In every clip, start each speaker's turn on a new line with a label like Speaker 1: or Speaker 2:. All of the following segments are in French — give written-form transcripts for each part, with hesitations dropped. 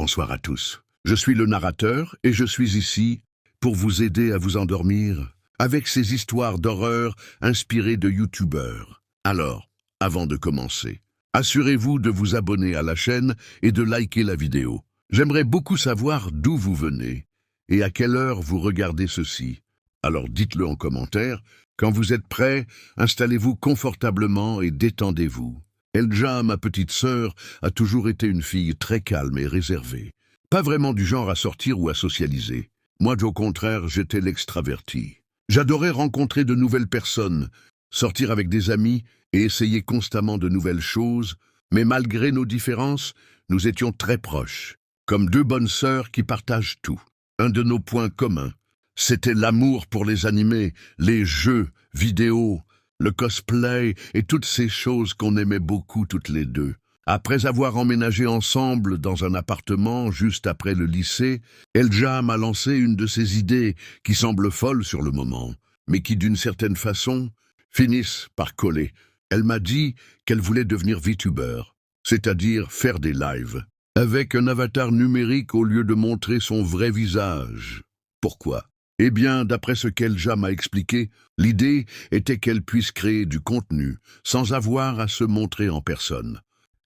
Speaker 1: bonsoir à tous. Je suis le narrateur et je suis ici pour vous aider à vous endormir avec ces histoires d'horreur inspirées de youtubeurs. Alors, avant de commencer, assurez-vous de vous abonner à la chaîne et de liker la vidéo. J'aimerais beaucoup savoir d'où vous venez et à quelle heure vous regardez ceci. Alors dites-le en commentaire. Quand vous êtes prêts, installez-vous confortablement et détendez-vous. Elja, ma petite sœur, a toujours été une fille très calme et réservée. Pas vraiment du genre à sortir ou à socialiser. Moi, au contraire, j'étais l'extraverti. J'adorais rencontrer de nouvelles personnes, sortir avec des amis et essayer constamment de nouvelles choses, mais malgré nos différences, nous étions très proches, comme deux bonnes sœurs qui partagent tout. Un de nos points communs, c'était l'amour pour les animés, les jeux, vidéos, le cosplay et toutes ces choses qu'on aimait beaucoup toutes les deux. Après avoir emménagé ensemble dans un appartement juste après le lycée, Elja m'a lancé une de ces idées qui semblent folles sur le moment, mais qui d'une certaine façon finissent par coller. Elle m'a dit qu'elle voulait devenir VTuber, c'est-à-dire faire des lives, avec un avatar numérique au lieu de montrer son vrai visage. Pourquoi ? Eh bien, d'après ce qu'Elja m'a expliqué, l'idée était qu'elle puisse créer du contenu sans avoir à se montrer en personne,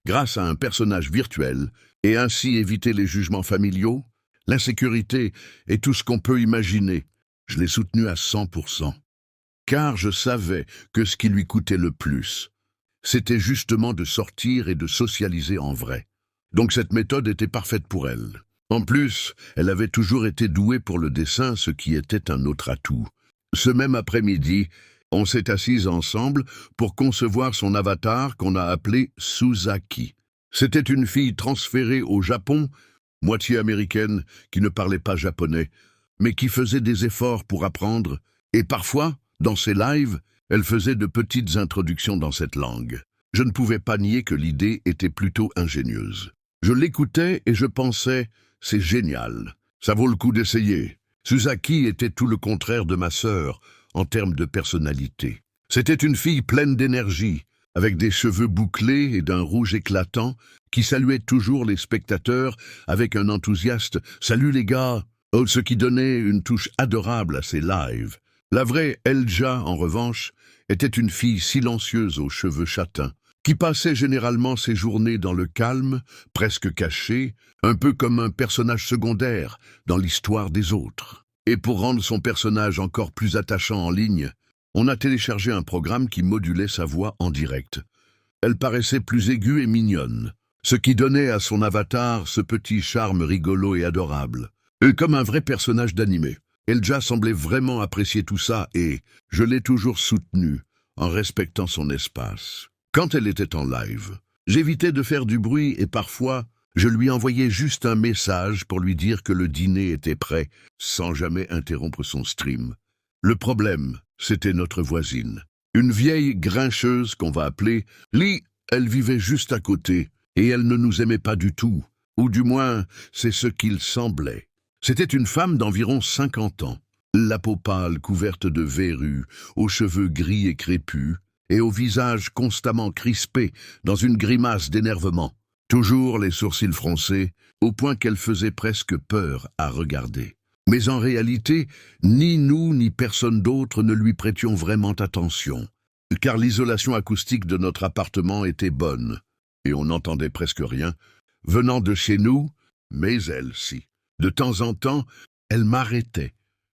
Speaker 1: grâce à un personnage virtuel, et ainsi éviter les jugements familiaux, l'insécurité et tout ce qu'on peut imaginer. Je l'ai soutenue à 100%, car je savais que ce qui lui coûtait le plus, c'était justement de sortir et de socialiser en vrai. Donc cette méthode était parfaite pour elle. En plus, elle avait toujours été douée pour le dessin, ce qui était un autre atout. Ce même après-midi, on s'est assis ensemble pour concevoir son avatar qu'on a appelé Suzaki. C'était une fille transférée au Japon, moitié américaine, qui ne parlait pas japonais, mais qui faisait des efforts pour apprendre, et parfois, dans ses lives, elle faisait de petites introductions dans cette langue. Je ne pouvais pas nier que l'idée était plutôt ingénieuse. Je l'écoutais et je pensais, c'est génial, ça vaut le coup d'essayer. Suzaki était tout le contraire de ma sœur, en termes de personnalité. C'était une fille pleine d'énergie, avec des cheveux bouclés et d'un rouge éclatant, qui saluait toujours les spectateurs avec un enthousiaste « Salut les gars !» ce qui donnait une touche adorable à ses lives. La vraie Elja, en revanche, était une fille silencieuse aux cheveux châtains, qui passait généralement ses journées dans le calme, presque cachée, un peu comme un personnage secondaire dans l'histoire des autres. Et pour rendre son personnage encore plus attachant en ligne, on a téléchargé un programme qui modulait sa voix en direct. Elle paraissait plus aiguë et mignonne, ce qui donnait à son avatar ce petit charme rigolo et adorable. Comme un vrai personnage d'animé. Elja semblait vraiment apprécier tout ça et je l'ai toujours soutenue en respectant son espace. Quand elle était en live, j'évitais de faire du bruit et parfois, je lui envoyais juste un message pour lui dire que le dîner était prêt, sans jamais interrompre son stream. Le problème, c'était notre voisine. Une vieille grincheuse qu'on va appeler Lee. Elle vivait juste à côté, et elle ne nous aimait pas du tout. Ou du moins, c'est ce qu'il semblait. C'était une femme d'environ 50 ans, la peau pâle couverte de verrues, aux cheveux gris et crépus, et au visage constamment crispé dans une grimace d'énervement. Toujours les sourcils froncés, au point qu'elle faisait presque peur à regarder. Mais en réalité, ni nous ni personne d'autre ne lui prêtions vraiment attention, car l'isolation acoustique de notre appartement était bonne, et on n'entendait presque rien, venant de chez nous, mais elle, si. De temps en temps, elle m'arrêtait,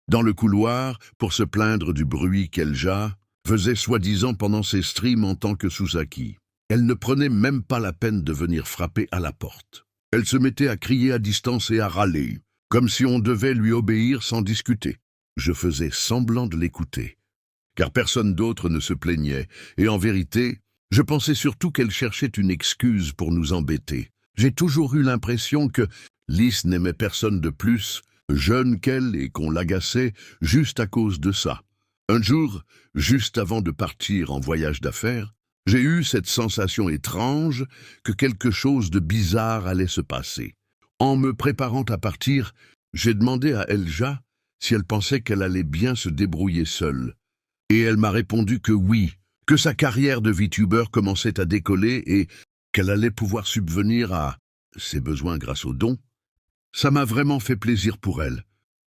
Speaker 1: dans le couloir, pour se plaindre du bruit qu'Elja faisait soi-disant pendant ses streams en tant que Suzaki. Elle ne prenait même pas la peine de venir frapper à la porte. Elle se mettait à crier à distance et à râler, comme si on devait lui obéir sans discuter. Je faisais semblant de l'écouter, car personne d'autre ne se plaignait, et en vérité, je pensais surtout qu'elle cherchait une excuse pour nous embêter. J'ai toujours eu l'impression que Lys n'aimait personne de plus, jeune qu'elle, et qu'on l'agaçait juste à cause de ça. Un jour, juste avant de partir en voyage d'affaires, j'ai eu cette sensation étrange que quelque chose de bizarre allait se passer. En me préparant à partir, j'ai demandé à Elja si elle pensait qu'elle allait bien se débrouiller seule. Et elle m'a répondu que oui, que sa carrière de VTuber commençait à décoller et qu'elle allait pouvoir subvenir à ses besoins grâce aux dons. Ça m'a vraiment fait plaisir pour elle.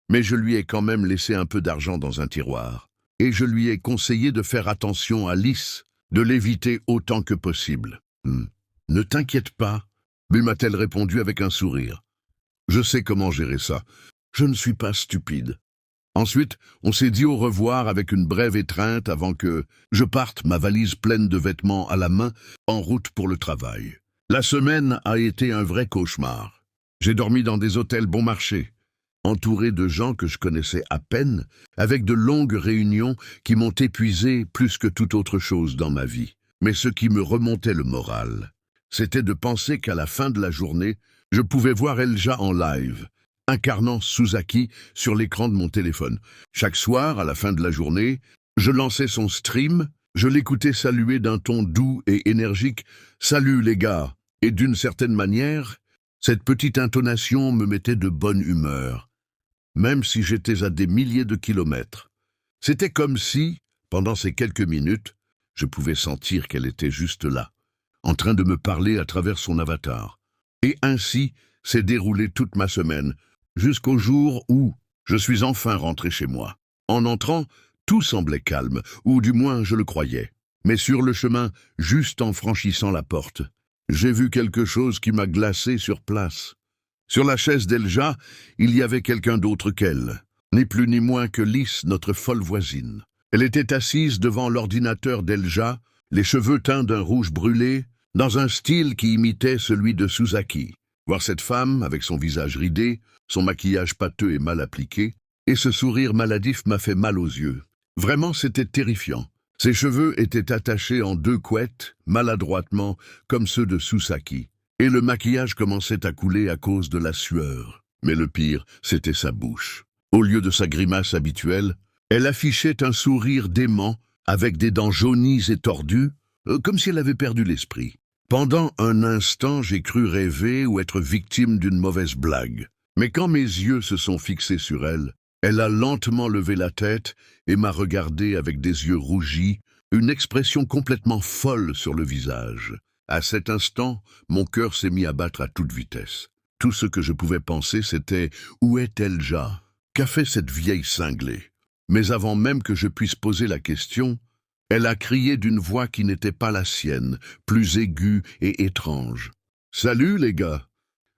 Speaker 1: Mais je lui ai quand même laissé un peu d'argent dans un tiroir. Et je lui ai conseillé de faire attention à Lys, de l'éviter autant que possible. Ne t'inquiète pas, lui m'a-t-elle répondu avec un sourire. Je sais comment gérer ça. Je ne suis pas stupide. Ensuite, on s'est dit au revoir avec une brève étreinte avant que je parte, ma valise pleine de vêtements à la main, en route pour le travail. La semaine a été un vrai cauchemar. J'ai dormi dans des hôtels bon marché, entouré de gens que je connaissais à peine, avec de longues réunions qui m'ont épuisé plus que toute autre chose dans ma vie. Mais ce qui me remontait le moral, c'était de penser qu'à la fin de la journée, je pouvais voir Elja en live, incarnant Suzaki sur l'écran de mon téléphone. Chaque soir, à la fin de la journée, je lançais son stream, je l'écoutais saluer d'un ton doux et énergique « Salut les gars !» Et d'une certaine manière, cette petite intonation me mettait de bonne humeur, même si j'étais à des milliers de kilomètres. C'était comme si, pendant ces quelques minutes, je pouvais sentir qu'elle était juste là, en train de me parler à travers son avatar. Et ainsi s'est déroulée toute ma semaine, jusqu'au jour où je suis enfin rentré chez moi. En entrant, tout semblait calme, ou du moins je le croyais. Mais sur le chemin, juste en franchissant la porte, j'ai vu quelque chose qui m'a glacé sur place. Sur la chaise d'Elja, il y avait quelqu'un d'autre qu'elle, ni plus ni moins que Lys, notre folle voisine. Elle était assise devant l'ordinateur d'Elja, les cheveux teints d'un rouge brûlé, dans un style qui imitait celui de Suzaki. Voir cette femme, avec son visage ridé, son maquillage pâteux et mal appliqué, et ce sourire maladif m'a fait mal aux yeux. Vraiment, c'était terrifiant. Ses cheveux étaient attachés en deux couettes, maladroitement, comme ceux de Suzaki. Et le maquillage commençait à couler à cause de la sueur. Mais le pire, c'était sa bouche. Au lieu de sa grimace habituelle, elle affichait un sourire dément, avec des dents jaunies et tordues, comme si elle avait perdu l'esprit. Pendant un instant, j'ai cru rêver ou être victime d'une mauvaise blague. Mais quand mes yeux se sont fixés sur elle, elle a lentement levé la tête et m'a regardé avec des yeux rougis, une expression complètement folle sur le visage. À cet instant, mon cœur s'est mis à battre à toute vitesse. Tout ce que je pouvais penser, c'était « Où est Elja ? Qu'a fait cette vieille cinglée ?» Mais avant même que je puisse poser la question, elle a crié d'une voix qui n'était pas la sienne, plus aiguë et étrange. « Salut les gars !»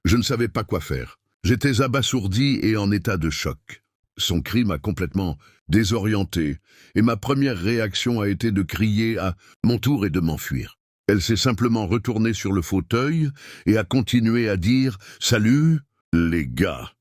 Speaker 1: Je ne savais pas quoi faire. J'étais abasourdi et en état de choc. Son cri m'a complètement désorienté, et ma première réaction a été de crier à mon tour et de m'enfuir. Elle s'est simplement retournée sur le fauteuil et a continué à dire « Salut, les gars !»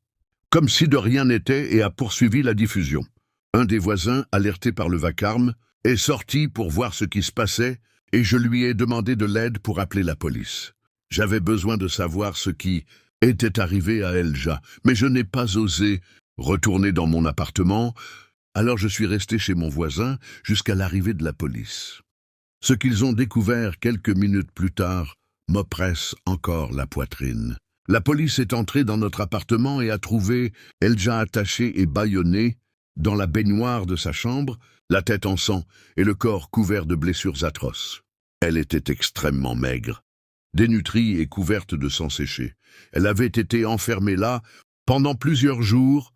Speaker 1: comme si de rien n'était et a poursuivi la diffusion. Un des voisins, alerté par le vacarme, est sorti pour voir ce qui se passait et je lui ai demandé de l'aide pour appeler la police. J'avais besoin de savoir ce qui était arrivé à Elja, mais je n'ai pas osé retourner dans mon appartement, alors je suis resté chez mon voisin jusqu'à l'arrivée de la police. Ce qu'ils ont découvert quelques minutes plus tard m'oppresse encore la poitrine. La police est entrée dans notre appartement et a trouvé Elja attachée et bâillonnée dans la baignoire de sa chambre, la tête en sang et le corps couvert de blessures atroces. Elle était extrêmement maigre, dénutrie et couverte de sang séché. Elle avait été enfermée là pendant plusieurs jours,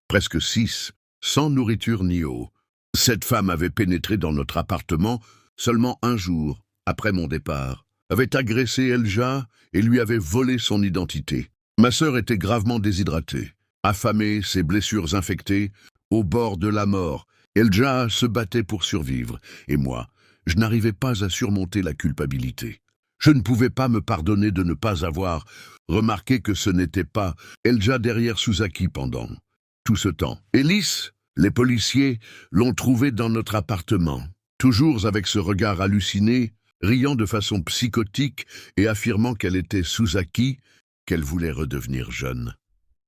Speaker 1: presque 6, sans nourriture ni eau. Cette femme avait pénétré dans notre appartement seulement un jour après mon départ, avait agressé Elja et lui avait volé son identité. Ma sœur était gravement déshydratée, affamée, ses blessures infectées, au bord de la mort. Elja se battait pour survivre, et moi, je n'arrivais pas à surmonter la culpabilité. Je ne pouvais pas me pardonner de ne pas avoir remarqué que ce n'était pas Elja derrière Suzaki pendant tout ce temps. Et Lys, les policiers, l'ont trouvée dans notre appartement, toujours avec ce regard halluciné, riant de façon psychotique et affirmant qu'elle était Suzaki, qu'elle voulait redevenir jeune,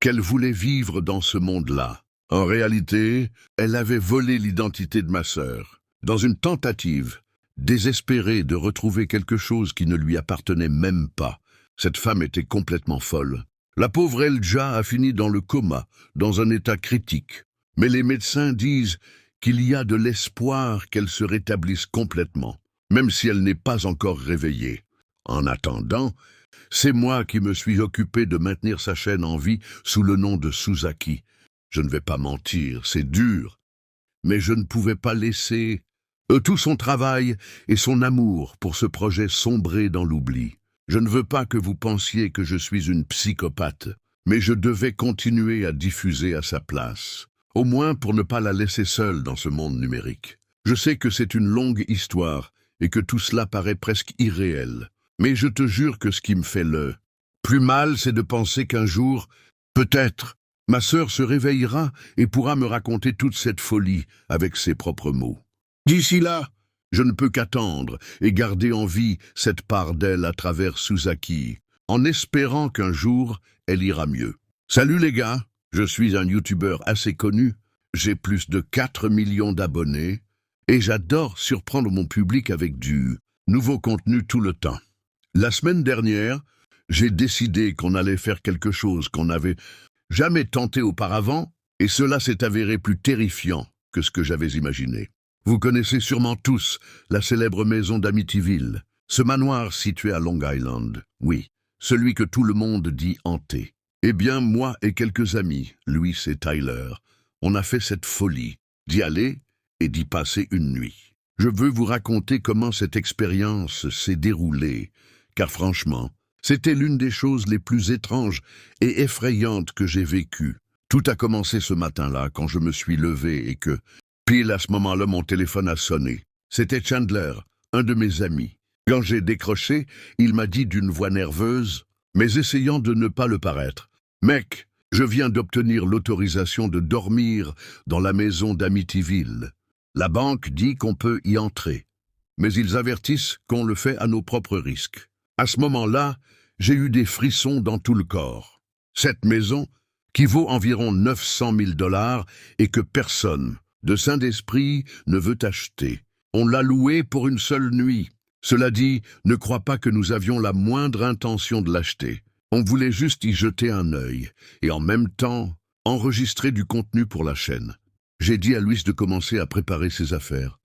Speaker 1: qu'elle voulait vivre dans ce monde-là. En réalité, elle avait volé l'identité de ma sœur, dans une tentative désespérée de retrouver quelque chose qui ne lui appartenait même pas. Cette femme était complètement folle. La pauvre Elja a fini dans le coma, dans un état critique. Mais les médecins disent qu'il y a de l'espoir qu'elle se rétablisse complètement, même si elle n'est pas encore réveillée. En attendant, C'est moi qui me suis occupé de maintenir sa chaîne en vie sous le nom de Suzaki. Je ne vais pas mentir, c'est dur, mais je ne pouvais pas laisser tout son travail et son amour pour ce projet sombrer dans l'oubli. Je ne veux pas que vous pensiez que je suis une psychopathe, mais je devais continuer à diffuser à sa place, au moins pour ne pas la laisser seule dans ce monde numérique. Je sais que c'est une longue histoire et que tout cela paraît presque irréel, mais je te jure que ce qui me fait le plus mal, c'est de penser qu'un jour, peut-être, ma sœur se réveillera et pourra me raconter toute cette folie avec ses propres mots. D'ici là, je ne peux qu'attendre et garder en vie cette part d'elle à travers Suzaki, en espérant qu'un jour, elle ira mieux. Salut les gars, je suis un youtubeur assez connu, j'ai plus de 4 millions d'abonnés et j'adore surprendre mon public avec du nouveau contenu tout le temps. La semaine dernière, j'ai décidé qu'on allait faire quelque chose qu'on n'avait jamais tenté auparavant et cela s'est avéré plus terrifiant que ce que j'avais imaginé. Vous connaissez sûrement tous la célèbre maison d'Amityville, ce manoir situé à Long Island, oui, celui que tout le monde dit hanté. Eh bien, moi et quelques amis, Louis et Tyler, on a fait cette folie, d'y aller et d'y passer une nuit. Je veux vous raconter comment cette expérience s'est déroulée, car franchement, c'était l'une des choses les plus étranges et effrayantes que j'ai vécues. Tout a commencé ce matin-là, quand je me suis levé et que, pile à ce moment-là, mon téléphone a sonné. C'était Chandler, un de mes amis. Quand j'ai décroché, il m'a dit d'une voix nerveuse, mais essayant de ne pas le paraître. « Mec, je viens d'obtenir l'autorisation de dormir dans la maison d'Amityville. La banque dit qu'on peut y entrer, mais ils avertissent qu'on le fait à nos propres risques. » À ce moment-là, j'ai eu des frissons dans tout le corps. Cette maison, qui vaut environ 900 000 $ et que personne, de saint d'esprit, ne veut acheter. On l'a louée pour une seule nuit. Cela dit, ne crois pas que nous avions la moindre intention de l'acheter. On voulait juste y jeter un œil, et en même temps, enregistrer du contenu pour la chaîne. J'ai dit à Louis de commencer à préparer ses affaires,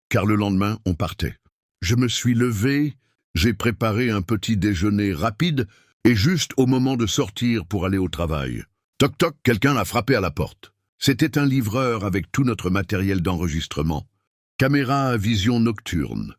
Speaker 1: car le lendemain, on partait. Je me suis levé, j'ai préparé un petit déjeuner rapide, et juste au moment de sortir pour aller au travail. Toc toc, quelqu'un a frappé à la porte. C'était un livreur avec tout notre matériel d'enregistrement. Caméra à vision nocturne,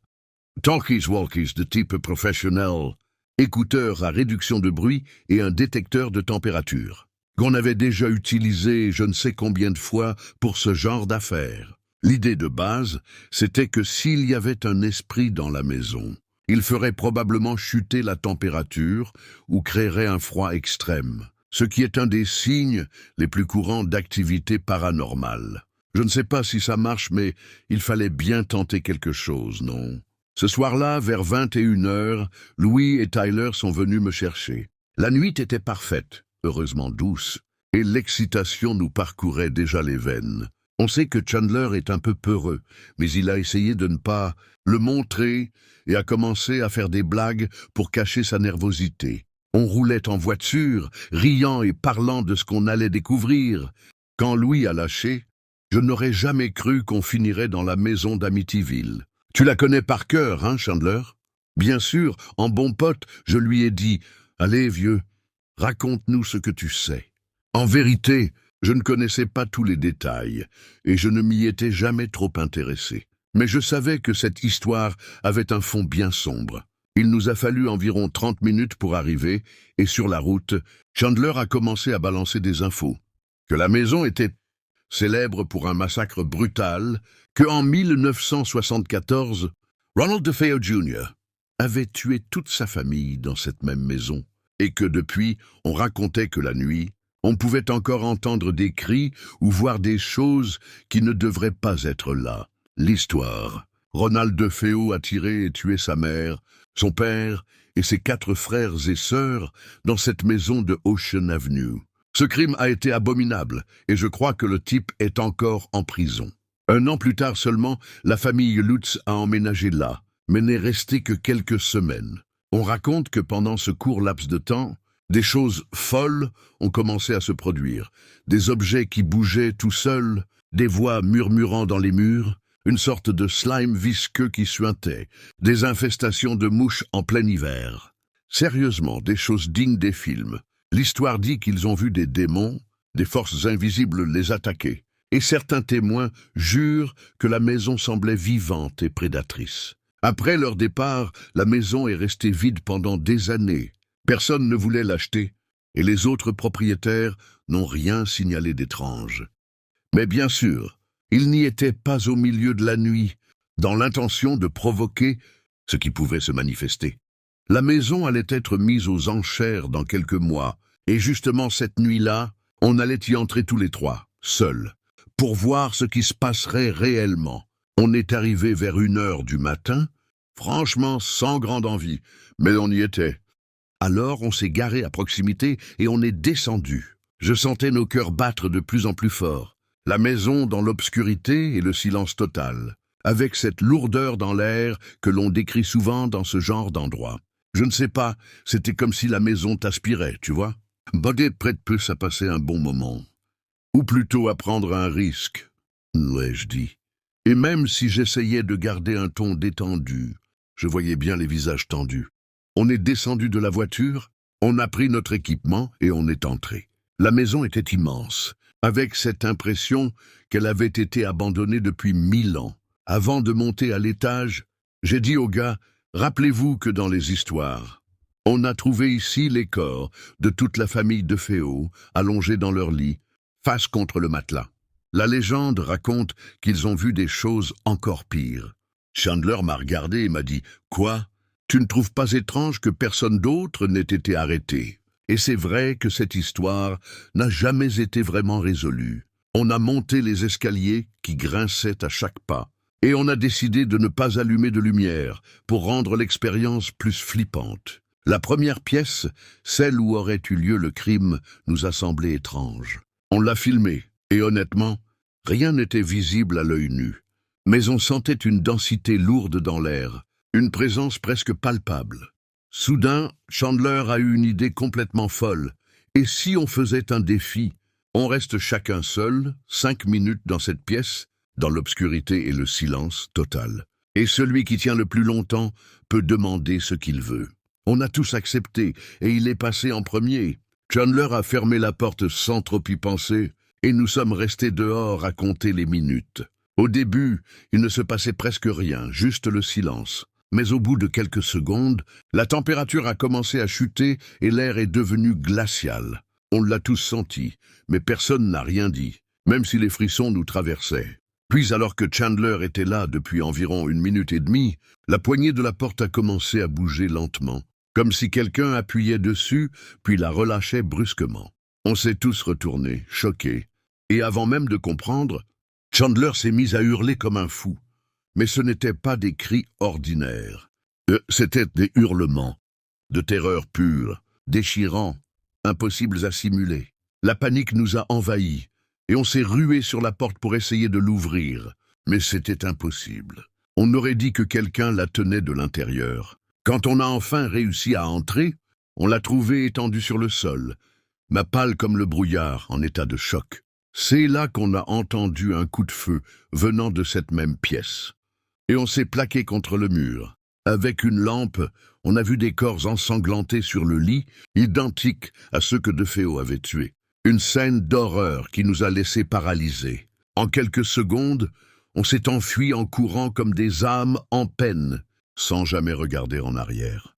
Speaker 1: talkies-walkies de type professionnel, écouteurs à réduction de bruit et un détecteur de température, qu'on avait déjà utilisé je ne sais combien de fois pour ce genre d'affaires. L'idée de base, c'était que s'il y avait un esprit dans la maison, il ferait probablement chuter la température ou créerait un froid extrême, ce qui est un des signes les plus courants d'activité paranormale. Je ne sais pas si ça marche, mais il fallait bien tenter quelque chose, non? Ce soir-là, vers 21h, Louis et Tyler sont venus me chercher. La nuit était parfaite, heureusement douce, et l'excitation nous parcourait déjà les veines. On sait que Chandler est un peu peureux, mais il a essayé de ne pas le montrer et a commencé à faire des blagues pour cacher sa nervosité. On roulait en voiture, riant et parlant de ce qu'on allait découvrir. Quand Louis a lâché, je n'aurais jamais cru qu'on finirait dans la maison d'Amityville. Tu la connais par cœur, hein, Chandler? Bien sûr, en bon pote, je lui ai dit « Allez, vieux, raconte-nous ce que tu sais. » En vérité, je ne connaissais pas tous les détails, et je ne m'y étais jamais trop intéressé. Mais je savais que cette histoire avait un fond bien sombre. Il nous a fallu environ 30 minutes pour arriver, et sur la route, Chandler a commencé à balancer des infos. Que la maison était célèbre pour un massacre brutal, qu'en 1974, Ronald DeFeo Jr. avait tué toute sa famille dans cette même maison, et que depuis, on racontait que la nuit, on pouvait encore entendre des cris ou voir des choses qui ne devraient pas être là. L'histoire. Ronald DeFeo a tiré et tué sa mère, son père et ses 4 frères et sœurs dans cette maison de Ocean Avenue. Ce crime a été abominable et je crois que le type est encore en prison. 1 an plus tard seulement, la famille Lutz a emménagé là, mais n'est restée que quelques semaines. On raconte que pendant ce court laps de temps, des choses folles ont commencé à se produire. Des objets qui bougeaient tout seuls, des voix murmurant dans les murs, une sorte de slime visqueux qui suintait, des infestations de mouches en plein hiver. Sérieusement, des choses dignes des films. L'histoire dit qu'ils ont vu des démons, des forces invisibles les attaquer. Et certains témoins jurent que la maison semblait vivante et prédatrice. Après leur départ, la maison est restée vide pendant des années. Personne ne voulait l'acheter, et les autres propriétaires n'ont rien signalé d'étrange. Mais bien sûr, ils n'y étaient pas au milieu de la nuit, dans l'intention de provoquer ce qui pouvait se manifester. La maison allait être mise aux enchères dans quelques mois, et justement cette nuit-là, on allait y entrer tous les trois, seuls, pour voir ce qui se passerait réellement. On est arrivé vers 1 heure du matin, franchement sans grande envie, mais on y était. Alors on s'est garé à proximité et on est descendu. Je sentais nos cœurs battre de plus en plus fort. La maison dans l'obscurité et le silence total, avec cette lourdeur dans l'air que l'on décrit souvent dans ce genre d'endroit. Je ne sais pas, c'était comme si la maison t'aspirait, tu vois. Baudet prête plus à passer un bon moment. Ou plutôt à prendre un risque, l'ai-je dit. Et même si j'essayais de garder un ton détendu, je voyais bien les visages tendus. On est descendu de la voiture, on a pris notre équipement et on est entré. La maison était immense, avec cette impression qu'elle avait été abandonnée depuis 1000 ans. Avant de monter à l'étage, j'ai dit aux gars, rappelez-vous que dans les histoires, on a trouvé ici les corps de toute la famille de Féo, allongés dans leur lit, face contre le matelas. La légende raconte qu'ils ont vu des choses encore pires. Chandler m'a regardé et m'a dit « Quoi ? Tu ne trouves pas étrange que personne d'autre n'ait été arrêté ?» Et c'est vrai que cette histoire n'a jamais été vraiment résolue. On a monté les escaliers qui grinçaient à chaque pas, et on a décidé de ne pas allumer de lumière pour rendre l'expérience plus flippante. La première pièce, celle où aurait eu lieu le crime, nous a semblé étrange. On l'a filmée, et honnêtement, rien n'était visible à l'œil nu. Mais on sentait une densité lourde dans l'air, une présence presque palpable. Soudain, Chandler a eu une idée complètement folle. Et si on faisait un défi? On reste chacun seul, 5 minutes dans cette pièce, dans l'obscurité et le silence total. Et celui qui tient le plus longtemps peut demander ce qu'il veut. On a tous accepté, et il est passé en premier. Chandler a fermé la porte sans trop y penser, et nous sommes restés dehors à compter les minutes. Au début, il ne se passait presque rien, juste le silence. Mais au bout de quelques secondes, la température a commencé à chuter et l'air est devenu glacial. On l'a tous senti, mais personne n'a rien dit, même si les frissons nous traversaient. Puis alors que Chandler était là depuis environ 1 minute et demie, la poignée de la porte a commencé à bouger lentement, comme si quelqu'un appuyait dessus, puis la relâchait brusquement. On s'est tous retournés, choqués, et avant même de comprendre, Chandler s'est mis à hurler comme un fou. Mais ce n'étaient pas des cris ordinaires. C'étaient des hurlements, de terreur pure, déchirants, impossibles à simuler. La panique nous a envahis, et on s'est rué sur la porte pour essayer de l'ouvrir. Mais c'était impossible. On aurait dit que quelqu'un la tenait de l'intérieur. Quand on a enfin réussi à entrer, on l'a trouvée étendue sur le sol, ma pâle comme le brouillard, en état de choc. C'est là qu'on a entendu un coup de feu venant de cette même pièce. Et on s'est plaqué contre le mur. Avec une lampe, on a vu des corps ensanglantés sur le lit, identiques à ceux que DeFeo avait tués. Une scène d'horreur qui nous a laissés paralysés. En quelques secondes, on s'est enfui en courant comme des âmes en peine, sans jamais regarder en arrière.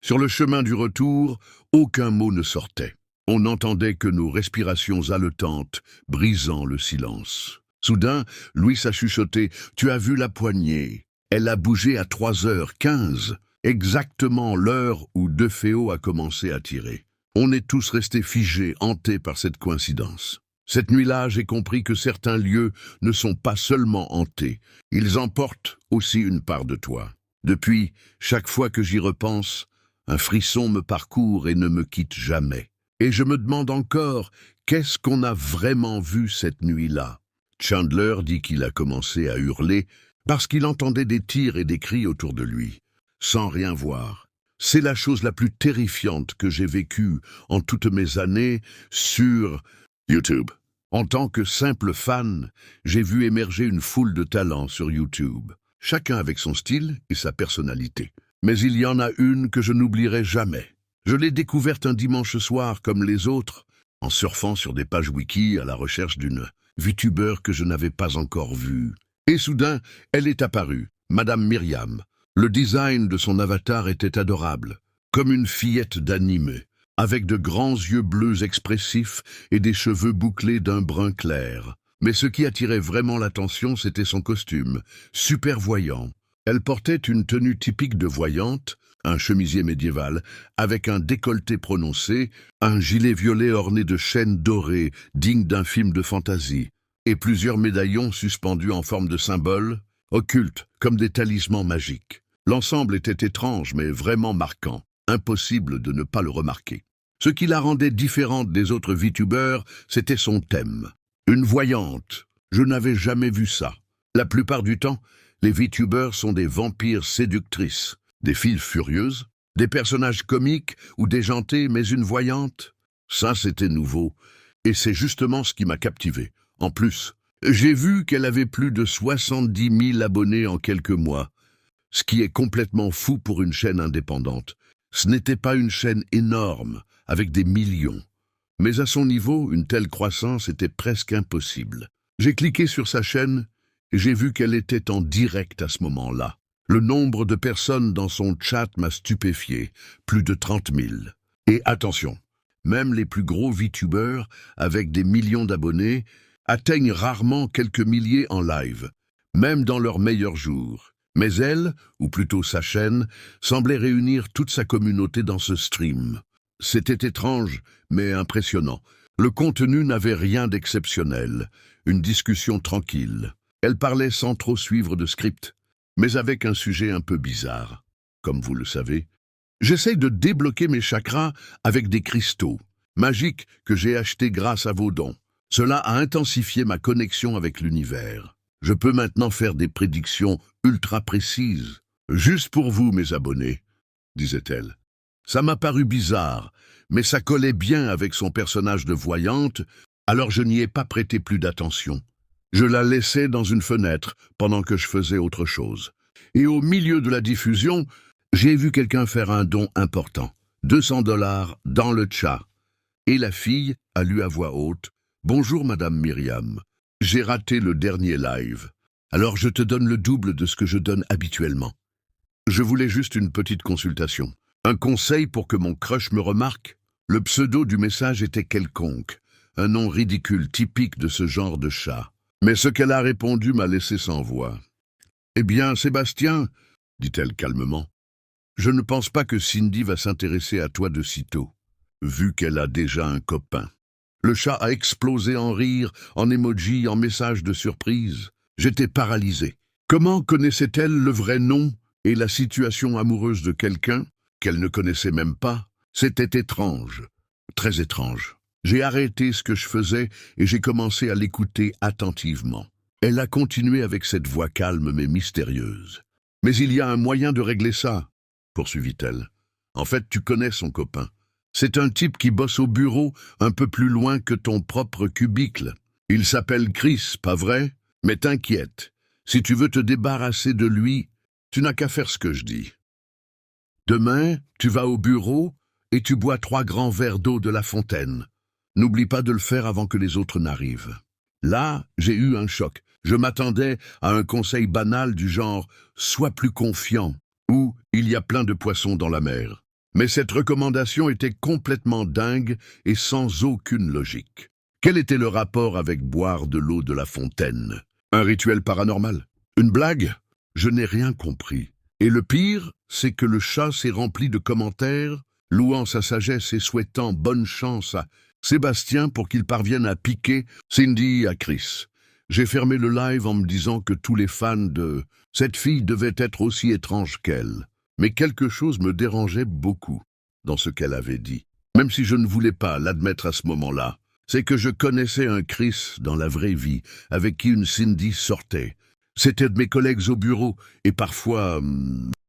Speaker 1: Sur le chemin du retour, aucun mot ne sortait. On n'entendait que nos respirations haletantes, brisant le silence. Soudain, Louis a chuchoté « Tu as vu la poignée? Elle a bougé à 3h15, exactement l'heure où DeFeo a commencé à tirer. » On est tous restés figés, hantés par cette coïncidence. Cette nuit-là, j'ai compris que certains lieux ne sont pas seulement hantés, ils emportent aussi une part de toi. Depuis, chaque fois que j'y repense, un frisson me parcourt et ne me quitte jamais. Et je me demande encore, qu'est-ce qu'on a vraiment vu cette nuit-là? Chandler dit qu'il a commencé à hurler parce qu'il entendait des tirs et des cris autour de lui, sans rien voir. C'est la chose la plus terrifiante que j'ai vécue en toutes mes années sur YouTube. En tant que simple fan, j'ai vu émerger une foule de talents sur YouTube, chacun avec son style et sa personnalité. Mais il y en a une que je n'oublierai jamais. Je l'ai découverte un dimanche soir comme les autres, en surfant sur des pages wiki à la recherche d'une VTuber que je n'avais pas encore vue. Et soudain, elle est apparue, Madame Myriam. Le design de son avatar était adorable, comme une fillette d'anime, avec de grands yeux bleus expressifs et des cheveux bouclés d'un brun clair. Mais ce qui attirait vraiment l'attention, c'était son costume, super voyant. Elle portait une tenue typique de voyante, un chemisier médiéval, avec un décolleté prononcé, un gilet violet orné de chaînes dorées, digne d'un film de fantasy, et plusieurs médaillons suspendus en forme de symboles, occultes comme des talismans magiques. L'ensemble était étrange, mais vraiment marquant. Impossible de ne pas le remarquer. Ce qui la rendait différente des autres VTubers, c'était son thème. Une voyante. Je n'avais jamais vu ça. La plupart du temps, les VTubers sont des vampires séductrices, des filles furieuses, des personnages comiques ou déjantés, mais une voyante, ça c'était nouveau. Et c'est justement ce qui m'a captivé. En plus, j'ai vu qu'elle avait plus de 70 000 abonnés en quelques mois, ce qui est complètement fou pour une chaîne indépendante. Ce n'était pas une chaîne énorme, avec des millions. Mais à son niveau, une telle croissance était presque impossible. J'ai cliqué sur sa chaîne et j'ai vu qu'elle était en direct à ce moment-là. Le nombre de personnes dans son chat m'a stupéfié, plus de 30 000. Et attention, même les plus gros VTubers, avec des millions d'abonnés, atteignent rarement quelques milliers en live, même dans leurs meilleurs jours. Mais elle, ou plutôt sa chaîne, semblait réunir toute sa communauté dans ce stream. C'était étrange, mais impressionnant. Le contenu n'avait rien d'exceptionnel, une discussion tranquille. Elle parlait sans trop suivre de script, mais avec un sujet un peu bizarre. Comme vous le savez, j'essaye de débloquer mes chakras avec des cristaux magiques que j'ai achetés grâce à vos dons. Cela a intensifié ma connexion avec l'univers. Je peux maintenant faire des prédictions ultra précises. Juste pour vous, mes abonnés, disait-elle. Ça m'a paru bizarre, mais ça collait bien avec son personnage de voyante, alors je n'y ai pas prêté plus d'attention. Je la laissais dans une fenêtre pendant que je faisais autre chose. Et au milieu de la diffusion, j'ai vu quelqu'un faire un don important. 200 $ dans le chat. Et la fille a lu à voix haute « Bonjour Madame Myriam, j'ai raté le dernier live. Alors je te donne le double de ce que je donne habituellement. Je voulais juste une petite consultation. Un conseil pour que mon crush me remarque ?» Le pseudo du message était quelconque, un nom ridicule typique de ce genre de chat. Mais ce qu'elle a répondu m'a laissé sans voix. « Eh bien, Sébastien, dit-elle calmement, je ne pense pas que Cindy va s'intéresser à toi de sitôt, vu qu'elle a déjà un copain. » Le chat a explosé en rire, en emoji, en message de surprise. J'étais paralysé. Comment connaissait-elle le vrai nom et la situation amoureuse de quelqu'un qu'elle ne connaissait même pas? C'était étrange, très étrange. J'ai arrêté ce que je faisais et j'ai commencé à l'écouter attentivement. Elle a continué avec cette voix calme mais mystérieuse. « Mais il y a un moyen de régler ça, » poursuivit-elle. « En fait, tu connais son copain. C'est un type qui bosse au bureau un peu plus loin que ton propre cubicle. Il s'appelle Chris, pas vrai? Mais t'inquiète, si tu veux te débarrasser de lui, tu n'as qu'à faire ce que je dis. Demain, tu vas au bureau et tu bois 3 grands verres d'eau de la fontaine. N'oublie pas de le faire avant que les autres n'arrivent. » Là, j'ai eu un choc. Je m'attendais à un conseil banal du genre « Sois plus confiant » ou « Il y a plein de poissons dans la mer ». Mais cette recommandation était complètement dingue et sans aucune logique. Quel était le rapport avec boire de l'eau de la fontaine? Un rituel paranormal? Une blague? Je n'ai rien compris. Et le pire, c'est que le chat s'est rempli de commentaires, louant sa sagesse et souhaitant bonne chance à Sébastien pour qu'il parvienne à piquer Cindy à Chris. J'ai fermé le live en me disant que tous les fans de cette fille devaient être aussi étranges qu'elle. Mais quelque chose me dérangeait beaucoup dans ce qu'elle avait dit, même si je ne voulais pas l'admettre à ce moment-là. C'est que je connaissais un Chris dans la vraie vie, avec qui une Cindy sortait. C'était de mes collègues au bureau, et parfois,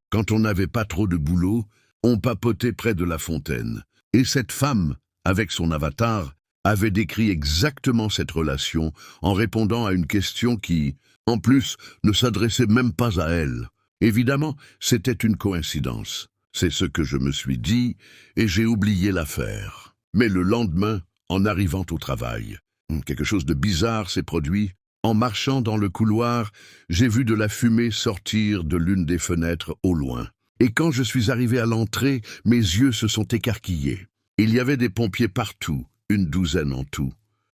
Speaker 1: quand on n'avait pas trop de boulot, on papotait près de la fontaine. Et cette femme, avec son avatar, avait décrit exactement cette relation en répondant à une question qui, en plus, ne s'adressait même pas à elle. Évidemment, c'était une coïncidence. C'est ce que je me suis dit, et j'ai oublié l'affaire. Mais le lendemain, en arrivant au travail, quelque chose de bizarre s'est produit. En marchant dans le couloir, j'ai vu de la fumée sortir de l'une des fenêtres au loin. Et quand je suis arrivé à l'entrée, mes yeux se sont écarquillés. Il y avait des pompiers partout, une douzaine en tout,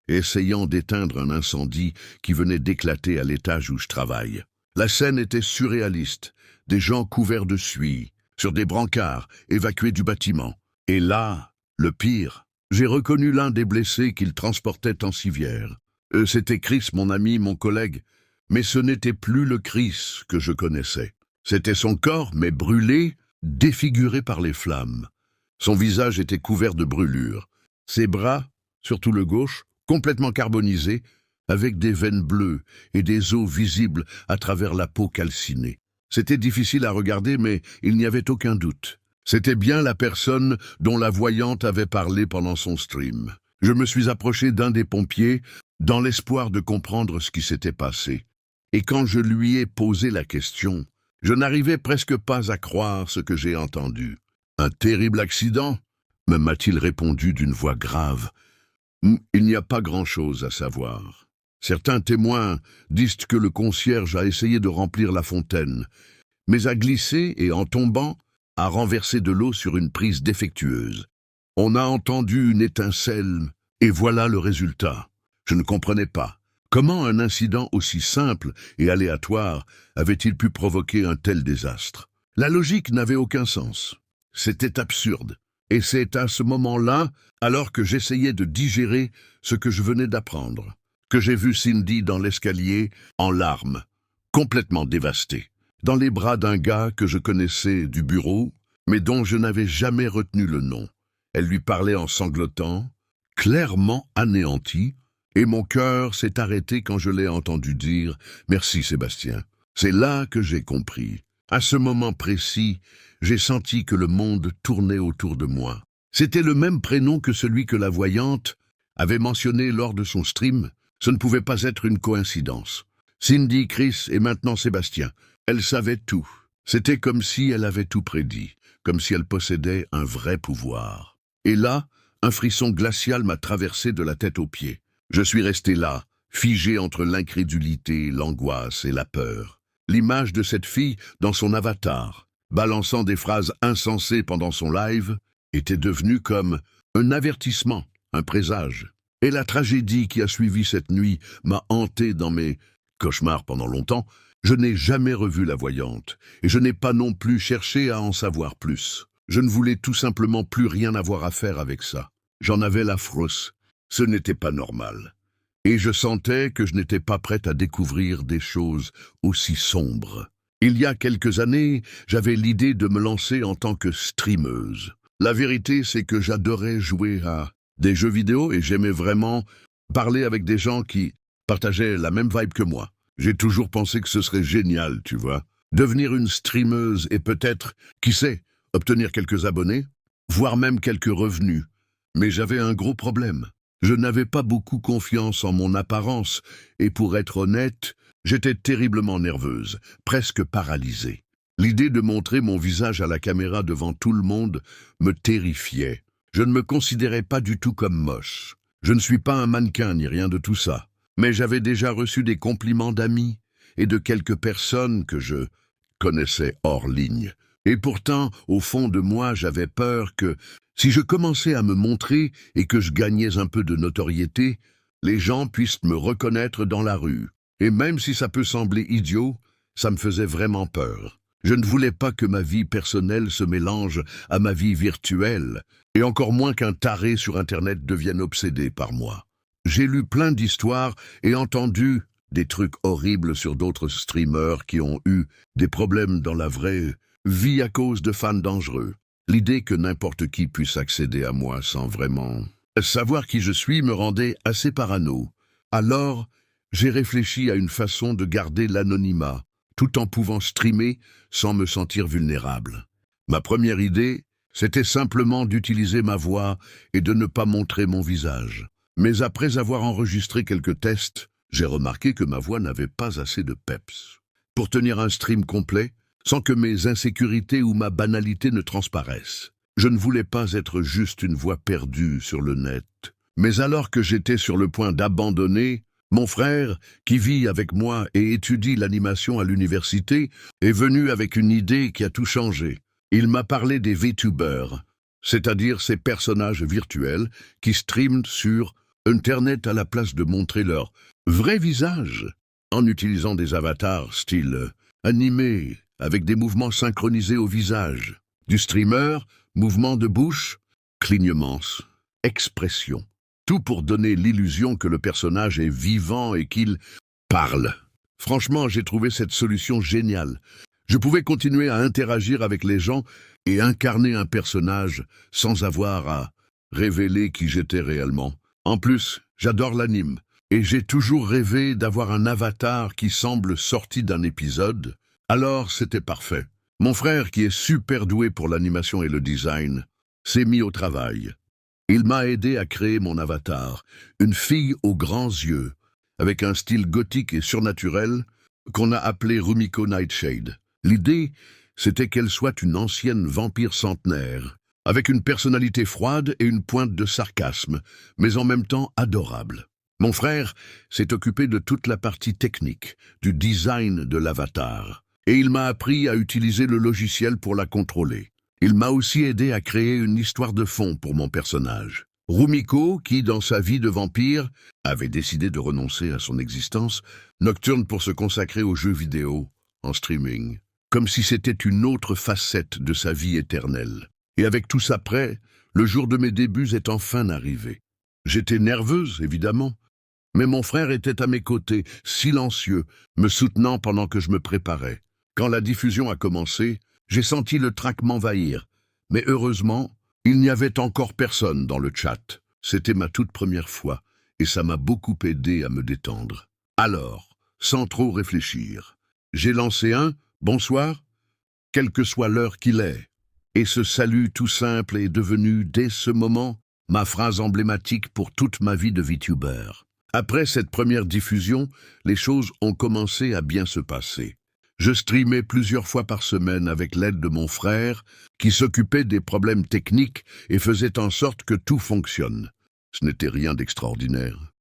Speaker 1: essayant d'éteindre un incendie qui venait d'éclater à l'étage où je travaille. La scène était surréaliste, des gens couverts de suie, sur des brancards, évacués du bâtiment. Et là, le pire, j'ai reconnu l'un des blessés qu'ils transportaient en civière. C'était Chris, mon ami, mon collègue, mais ce n'était plus le Chris que je connaissais. C'était son corps, mais brûlé, défiguré par les flammes. Son visage était couvert de brûlures. Ses bras, surtout le gauche, complètement carbonisés, avec des veines bleues et des os visibles à travers la peau calcinée. C'était difficile à regarder, mais il n'y avait aucun doute. C'était bien la personne dont la voyante avait parlé pendant son stream. Je me suis approché d'un des pompiers dans l'espoir de comprendre ce qui s'était passé. Et quand je lui ai posé la question, je n'arrivais presque pas à croire ce que j'ai entendu. « Un terrible accident ?» m'a-t-il répondu d'une voix grave. « Il n'y a pas grand-chose à savoir. Certains témoins disent que le concierge a essayé de remplir la fontaine, mais a glissé et, en tombant, a renversé de l'eau sur une prise défectueuse. On a entendu une étincelle, et voilà le résultat. Je ne comprenais pas. Comment un incident aussi simple et aléatoire avait-il pu provoquer un tel désastre? La logique n'avait aucun sens. C'était absurde. Et c'est à ce moment-là, alors que j'essayais de digérer ce que je venais d'apprendre, que j'ai vu Cindy dans l'escalier, en larmes, complètement dévastée, dans les bras d'un gars que je connaissais du bureau, mais dont je n'avais jamais retenu le nom. Elle lui parlait en sanglotant, clairement anéantie, et mon cœur s'est arrêté quand je l'ai entendu dire « Merci Sébastien ». C'est là que j'ai compris. À ce moment précis, j'ai senti que le monde tournait autour de moi. C'était le même prénom que celui que la voyante avait mentionné lors de son stream. Ce ne pouvait pas être une coïncidence. Cindy, Chris et maintenant Sébastien. Elle savait tout. C'était comme si elle avait tout prédit, comme si elle possédait un vrai pouvoir. Et là, un frisson glacial m'a traversé de la tête aux pieds. Je suis resté là, figé entre l'incrédulité, l'angoisse et la peur. L'image de cette fille dans son avatar, balançant des phrases insensées pendant son live, était devenue comme un avertissement, un présage. Et la tragédie qui a suivi cette nuit m'a hanté dans mes cauchemars pendant longtemps. Je n'ai jamais revu la voyante, et je n'ai pas non plus cherché à en savoir plus. Je ne voulais tout simplement plus rien avoir à faire avec ça. J'en avais la frousse. Ce n'était pas normal. Et je sentais que je n'étais pas prête à découvrir des choses aussi sombres. Il y a quelques années, j'avais l'idée de me lancer en tant que streameuse. La vérité, c'est que j'adorais jouer à des jeux vidéo et j'aimais vraiment parler avec des gens qui partageaient la même vibe que moi. J'ai toujours pensé que ce serait génial, tu vois. Devenir une streameuse et peut-être, qui sait, obtenir quelques abonnés, voire même quelques revenus. Mais j'avais un gros problème. Je n'avais pas beaucoup confiance en mon apparence, et pour être honnête, j'étais terriblement nerveuse, presque paralysée. L'idée de montrer mon visage à la caméra devant tout le monde me terrifiait. Je ne me considérais pas du tout comme moche. Je ne suis pas un mannequin ni rien de tout ça. Mais j'avais déjà reçu des compliments d'amis et de quelques personnes que je connaissais hors ligne. Et pourtant, au fond de moi, j'avais peur que, si je commençais à me montrer et que je gagnais un peu de notoriété, les gens puissent me reconnaître dans la rue. Et même si ça peut sembler idiot, ça me faisait vraiment peur. Je ne voulais pas que ma vie personnelle se mélange à ma vie virtuelle, et encore moins qu'un taré sur Internet devienne obsédé par moi. J'ai lu plein d'histoires et entendu des trucs horribles sur d'autres streamers qui ont eu des problèmes dans la vraie vie à cause de fans dangereux. L'idée que n'importe qui puisse accéder à moi sans vraiment savoir qui je suis me rendait assez parano. Alors, j'ai réfléchi à une façon de garder l'anonymat, tout en pouvant streamer sans me sentir vulnérable. Ma première idée, c'était simplement d'utiliser ma voix et de ne pas montrer mon visage. Mais après avoir enregistré quelques tests, j'ai remarqué que ma voix n'avait pas assez de peps. Pour tenir un stream complet, sans que mes insécurités ou ma banalité ne transparaissent. Je ne voulais pas être juste une voix perdue sur le net. Mais alors que j'étais sur le point d'abandonner, mon frère, qui vit avec moi et étudie l'animation à l'université, est venu avec une idée qui a tout changé. Il m'a parlé des VTubers, c'est-à-dire ces personnages virtuels qui streament sur Internet à la place de montrer leur vrai visage, en utilisant des avatars style animé, avec des mouvements synchronisés au visage. Du streamer, mouvement de bouche, clignements, expression. Tout pour donner l'illusion que le personnage est vivant et qu'il parle. Franchement, j'ai trouvé cette solution géniale. Je pouvais continuer à interagir avec les gens et incarner un personnage sans avoir à révéler qui j'étais réellement. En plus, j'adore l'anime et j'ai toujours rêvé d'avoir un avatar qui semble sorti d'un épisode. Alors, c'était parfait. Mon frère, qui est super doué pour l'animation et le design, s'est mis au travail. Il m'a aidé à créer mon avatar, une fille aux grands yeux, avec un style gothique et surnaturel qu'on a appelé Rumiko Nightshade. L'idée, c'était qu'elle soit une ancienne vampire centenaire, avec une personnalité froide et une pointe de sarcasme, mais en même temps adorable. Mon frère s'est occupé de toute la partie technique, du design de l'avatar, et il m'a appris à utiliser le logiciel pour la contrôler. Il m'a aussi aidé à créer une histoire de fond pour mon personnage. Rumiko, qui, dans sa vie de vampire, avait décidé de renoncer à son existence nocturne pour se consacrer aux jeux vidéo, en streaming, comme si c'était une autre facette de sa vie éternelle. Et avec tout ça prêt, le jour de mes débuts est enfin arrivé. J'étais nerveuse, évidemment, mais mon frère était à mes côtés, silencieux, me soutenant pendant que je me préparais. Quand la diffusion a commencé, j'ai senti le trac m'envahir, mais heureusement, il n'y avait encore personne dans le chat. C'était ma toute première fois, et ça m'a beaucoup aidé à me détendre. Alors, sans trop réfléchir, j'ai lancé un « bonsoir », quelle que soit l'heure qu'il est. Et ce salut tout simple est devenu, dès ce moment, ma phrase emblématique pour toute ma vie de VTuber. Après cette première diffusion, les choses ont commencé à bien se passer. Je streamais plusieurs fois par semaine avec l'aide de mon frère, qui s'occupait des problèmes techniques et faisait en sorte que tout fonctionne. Ce n'était rien d'extraordinaire.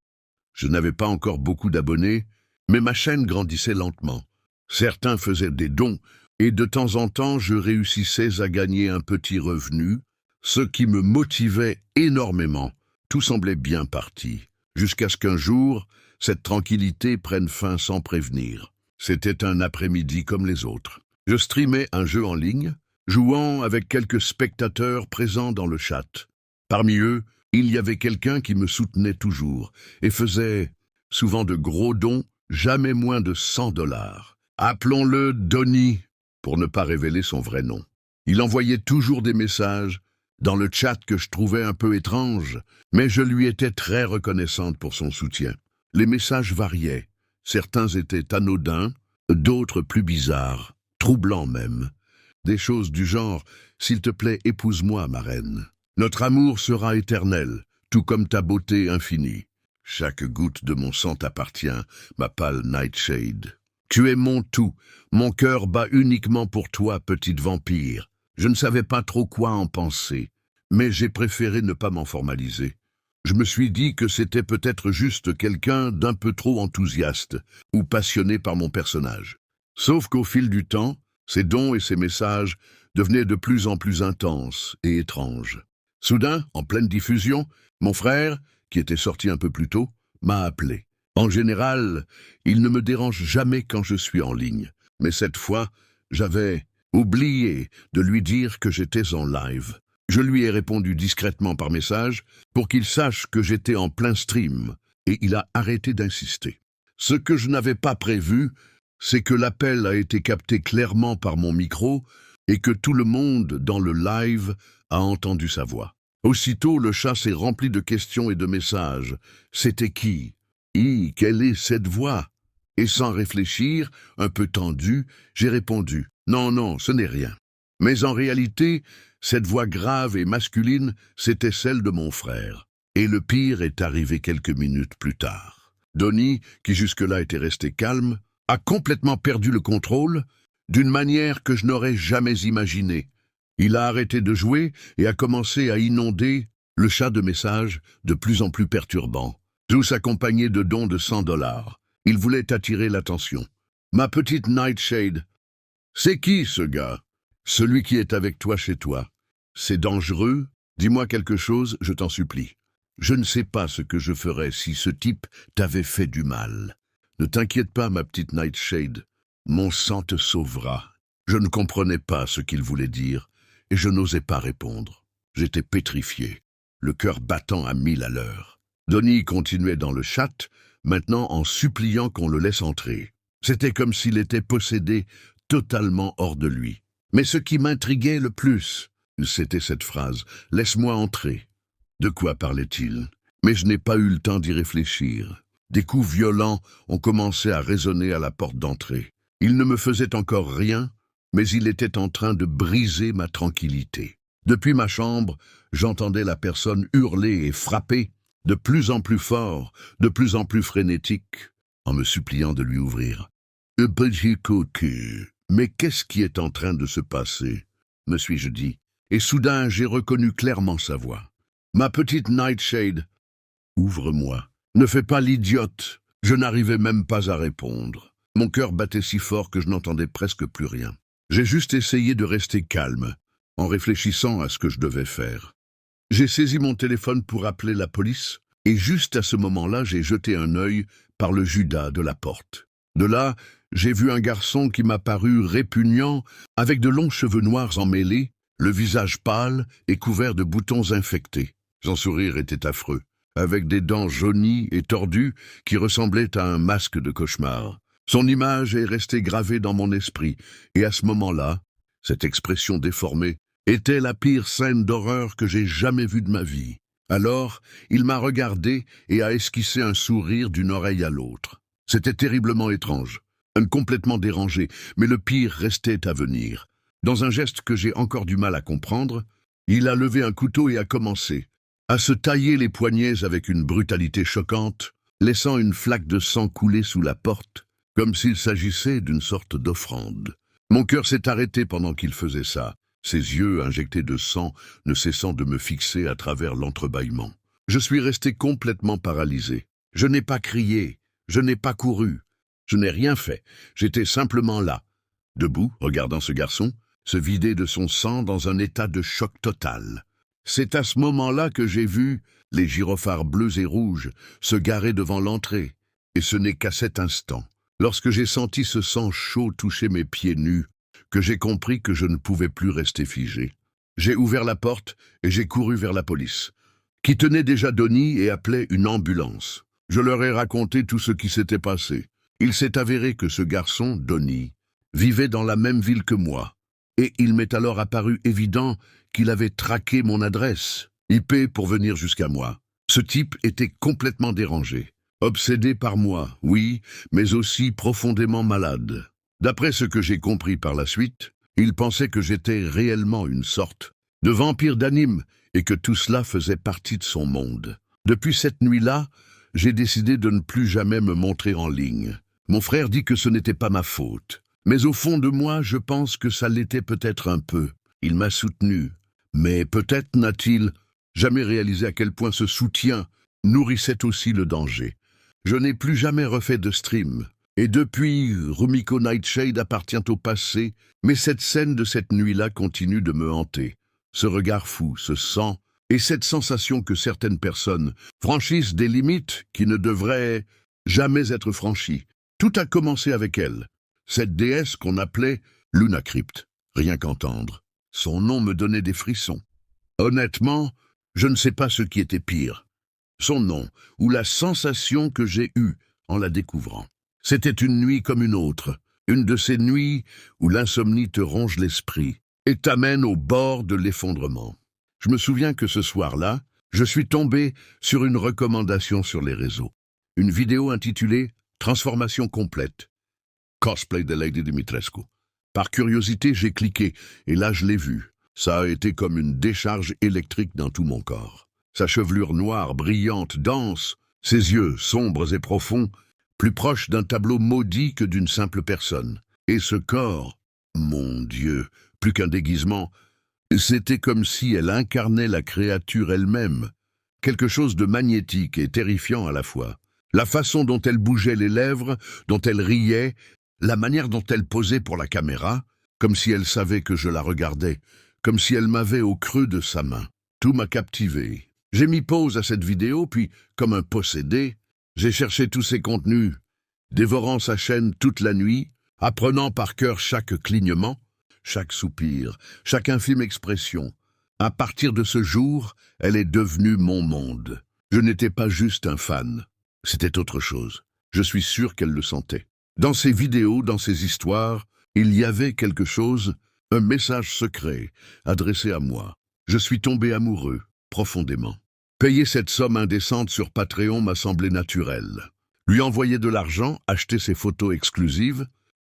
Speaker 1: Je n'avais pas encore beaucoup d'abonnés, mais ma chaîne grandissait lentement. Certains faisaient des dons, et de temps en temps je réussissais à gagner un petit revenu, ce qui me motivait énormément. Tout semblait bien parti, jusqu'à ce qu'un jour, cette tranquillité prenne fin sans prévenir. C'était un après-midi comme les autres. Je streamais un jeu en ligne, jouant avec quelques spectateurs présents dans le chat. Parmi eux, il y avait quelqu'un qui me soutenait toujours et faisait souvent de gros dons, jamais moins de 100 $. Appelons-le Donny, pour ne pas révéler son vrai nom. Il envoyait toujours des messages dans le chat que je trouvais un peu étranges, mais je lui étais très reconnaissante pour son soutien. Les messages variaient. Certains étaient anodins, d'autres plus bizarres, troublants même. Des choses du genre « S'il te plaît, épouse-moi, ma reine. Notre amour sera éternel, tout comme ta beauté infinie. Chaque goutte de mon sang t'appartient, ma pâle Nightshade. Tu es mon tout, mon cœur bat uniquement pour toi, petite vampire. » Je ne savais pas trop quoi en penser, mais j'ai préféré ne pas m'en formaliser. Je me suis dit que c'était peut-être juste quelqu'un d'un peu trop enthousiaste ou passionné par mon personnage. Sauf qu'au fil du temps, ces dons et ces messages devenaient de plus en plus intenses et étranges. Soudain, en pleine diffusion, mon frère, qui était sorti un peu plus tôt, m'a appelé. En général, il ne me dérange jamais quand je suis en ligne, mais cette fois, j'avais oublié de lui dire que j'étais en live. Je lui ai répondu discrètement par message pour qu'il sache que j'étais en plein stream, et il a arrêté d'insister. Ce que je n'avais pas prévu, c'est que l'appel a été capté clairement par mon micro et que tout le monde dans le live a entendu sa voix. Aussitôt, le chat s'est rempli de questions et de messages. C'était qui? Quelle est cette voix? Et sans réfléchir, un peu tendu, j'ai répondu « Non, ce n'est rien ». Mais en réalité, cette voix grave et masculine, c'était celle de mon frère. Et le pire est arrivé quelques minutes plus tard. Donny, qui jusque-là était resté calme, a complètement perdu le contrôle d'une manière que je n'aurais jamais imaginée. Il a arrêté de jouer et a commencé à inonder le chat de messages de plus en plus perturbants, tous accompagnés de dons de $100. Il voulait attirer l'attention. Ma petite Nightshade. C'est qui, ce gars? Celui qui est avec toi chez toi. C'est dangereux? Dis-moi quelque chose, je t'en supplie. Je ne sais pas ce que je ferais si ce type t'avait fait du mal. Ne t'inquiète pas, ma petite Nightshade. Mon sang te sauvera. Je ne comprenais pas ce qu'il voulait dire, et je n'osais pas répondre. J'étais pétrifié, le cœur battant à 1000 à l'heure. Donnie continuait dans le chat, maintenant en suppliant qu'on le laisse entrer. C'était comme s'il était possédé totalement hors de lui. Mais ce qui m'intriguait le plus, c'était cette phrase « Laisse-moi entrer ». De quoi parlait-il? Mais je n'ai pas eu le temps d'y réfléchir. Des coups violents ont commencé à résonner à la porte d'entrée. Il ne me faisait encore rien, mais il était en train de briser ma tranquillité. Depuis ma chambre, j'entendais la personne hurler et frapper, de plus en plus fort, de plus en plus frénétique, en me suppliant de lui ouvrir. Petit cocu, mais qu'est-ce qui est en train de se passer? Me suis-je dit, et soudain j'ai reconnu clairement sa voix. Ma petite Nightshade, ouvre-moi. Ne fais pas l'idiote. Je n'arrivais même pas à répondre. Mon cœur battait si fort que je n'entendais presque plus rien. J'ai juste essayé de rester calme, en réfléchissant à ce que je devais faire. J'ai saisi mon téléphone pour appeler la police, et juste à ce moment-là, j'ai jeté un œil par le judas de la porte. De là, j'ai vu un garçon qui m'a paru répugnant, avec de longs cheveux noirs emmêlés, le visage pâle et couvert de boutons infectés. Son sourire était affreux, avec des dents jaunies et tordues qui ressemblaient à un masque de cauchemar. Son image est restée gravée dans mon esprit, et à ce moment-là, cette expression déformée était la pire scène d'horreur que j'ai jamais vue de ma vie. Alors, il m'a regardé et a esquissé un sourire d'une oreille à l'autre. C'était terriblement étrange, complètement dérangé, mais le pire restait à venir. Dans un geste que j'ai encore du mal à comprendre, il a levé un couteau et a commencé à se tailler les poignets avec une brutalité choquante, laissant une flaque de sang couler sous la porte, comme s'il s'agissait d'une sorte d'offrande. Mon cœur s'est arrêté pendant qu'il faisait ça, ses yeux injectés de sang ne cessant de me fixer à travers l'entrebâillement. Je suis resté complètement paralysé. Je n'ai pas crié, je n'ai pas couru, je n'ai rien fait, j'étais simplement là, debout, regardant ce garçon, se vider de son sang dans un état de choc total. C'est à ce moment-là que j'ai vu les gyrophares bleus et rouges se garer devant l'entrée, et ce n'est qu'à cet instant, lorsque j'ai senti ce sang chaud toucher mes pieds nus, que j'ai compris que je ne pouvais plus rester figé. J'ai ouvert la porte et j'ai couru vers la police, qui tenait déjà Donnie et appelait une ambulance. Je leur ai raconté tout ce qui s'était passé. Il s'est avéré que ce garçon, Donnie, vivait dans la même ville que moi, et il m'est alors apparu évident qu'il avait traqué mon adresse, IP, pour venir jusqu'à moi. Ce type était complètement dérangé, obsédé par moi, oui, mais aussi profondément malade. D'après ce que j'ai compris par la suite, il pensait que j'étais réellement une sorte de vampire d'anime et que tout cela faisait partie de son monde. Depuis cette nuit-là, j'ai décidé de ne plus jamais me montrer en ligne. Mon frère dit que ce n'était pas ma faute, mais au fond de moi, je pense que ça l'était peut-être un peu. Il m'a soutenu, mais peut-être n'a-t-il jamais réalisé à quel point ce soutien nourrissait aussi le danger. Je n'ai plus jamais refait de stream, et depuis, Rumiko Nightshade appartient au passé, mais cette scène de cette nuit-là continue de me hanter. Ce regard fou, ce sang, et cette sensation que certaines personnes franchissent des limites qui ne devraient jamais être franchies. Tout a commencé avec elle, cette déesse qu'on appelait Lunacrypt. Rien qu'entendre. Son nom me donnait des frissons. Honnêtement, je ne sais pas ce qui était pire. Son nom, ou la sensation que j'ai eue en la découvrant. C'était une nuit comme une autre, une de ces nuits où l'insomnie te ronge l'esprit et t'amène au bord de l'effondrement. Je me souviens que ce soir-là, je suis tombé sur une recommandation sur les réseaux. Une vidéo intitulée « Transformation complète ». Cosplay de Lady Dimitrescu. Par curiosité, j'ai cliqué, et là je l'ai vu. Ça a été comme une décharge électrique dans tout mon corps. Sa chevelure noire, brillante, dense, ses yeux sombres et profonds, plus proches d'un tableau maudit que d'une simple personne. Et ce corps, Mon Dieu, plus qu'un déguisement, c'était comme si elle incarnait la créature elle-même, quelque chose de magnétique et terrifiant à la fois. La façon dont elle bougeait les lèvres, dont elle riait, la manière dont elle posait pour la caméra, comme si elle savait que je la regardais, comme si elle m'avait au creux de sa main. Tout m'a captivé. J'ai mis pause à cette vidéo, puis, comme un possédé, j'ai cherché tous ses contenus, dévorant sa chaîne toute la nuit, apprenant par cœur chaque clignement, chaque soupir, chaque infime expression. À partir de ce jour, elle est devenue mon monde. Je n'étais pas juste un fan, c'était autre chose. Je suis sûr qu'elle le sentait. Dans ses vidéos, dans ses histoires, il y avait quelque chose, un message secret, adressé à moi. Je suis tombé amoureux, profondément. Payer cette somme indécente sur Patreon m'a semblé naturel. Lui envoyer de l'argent, acheter ses photos exclusives,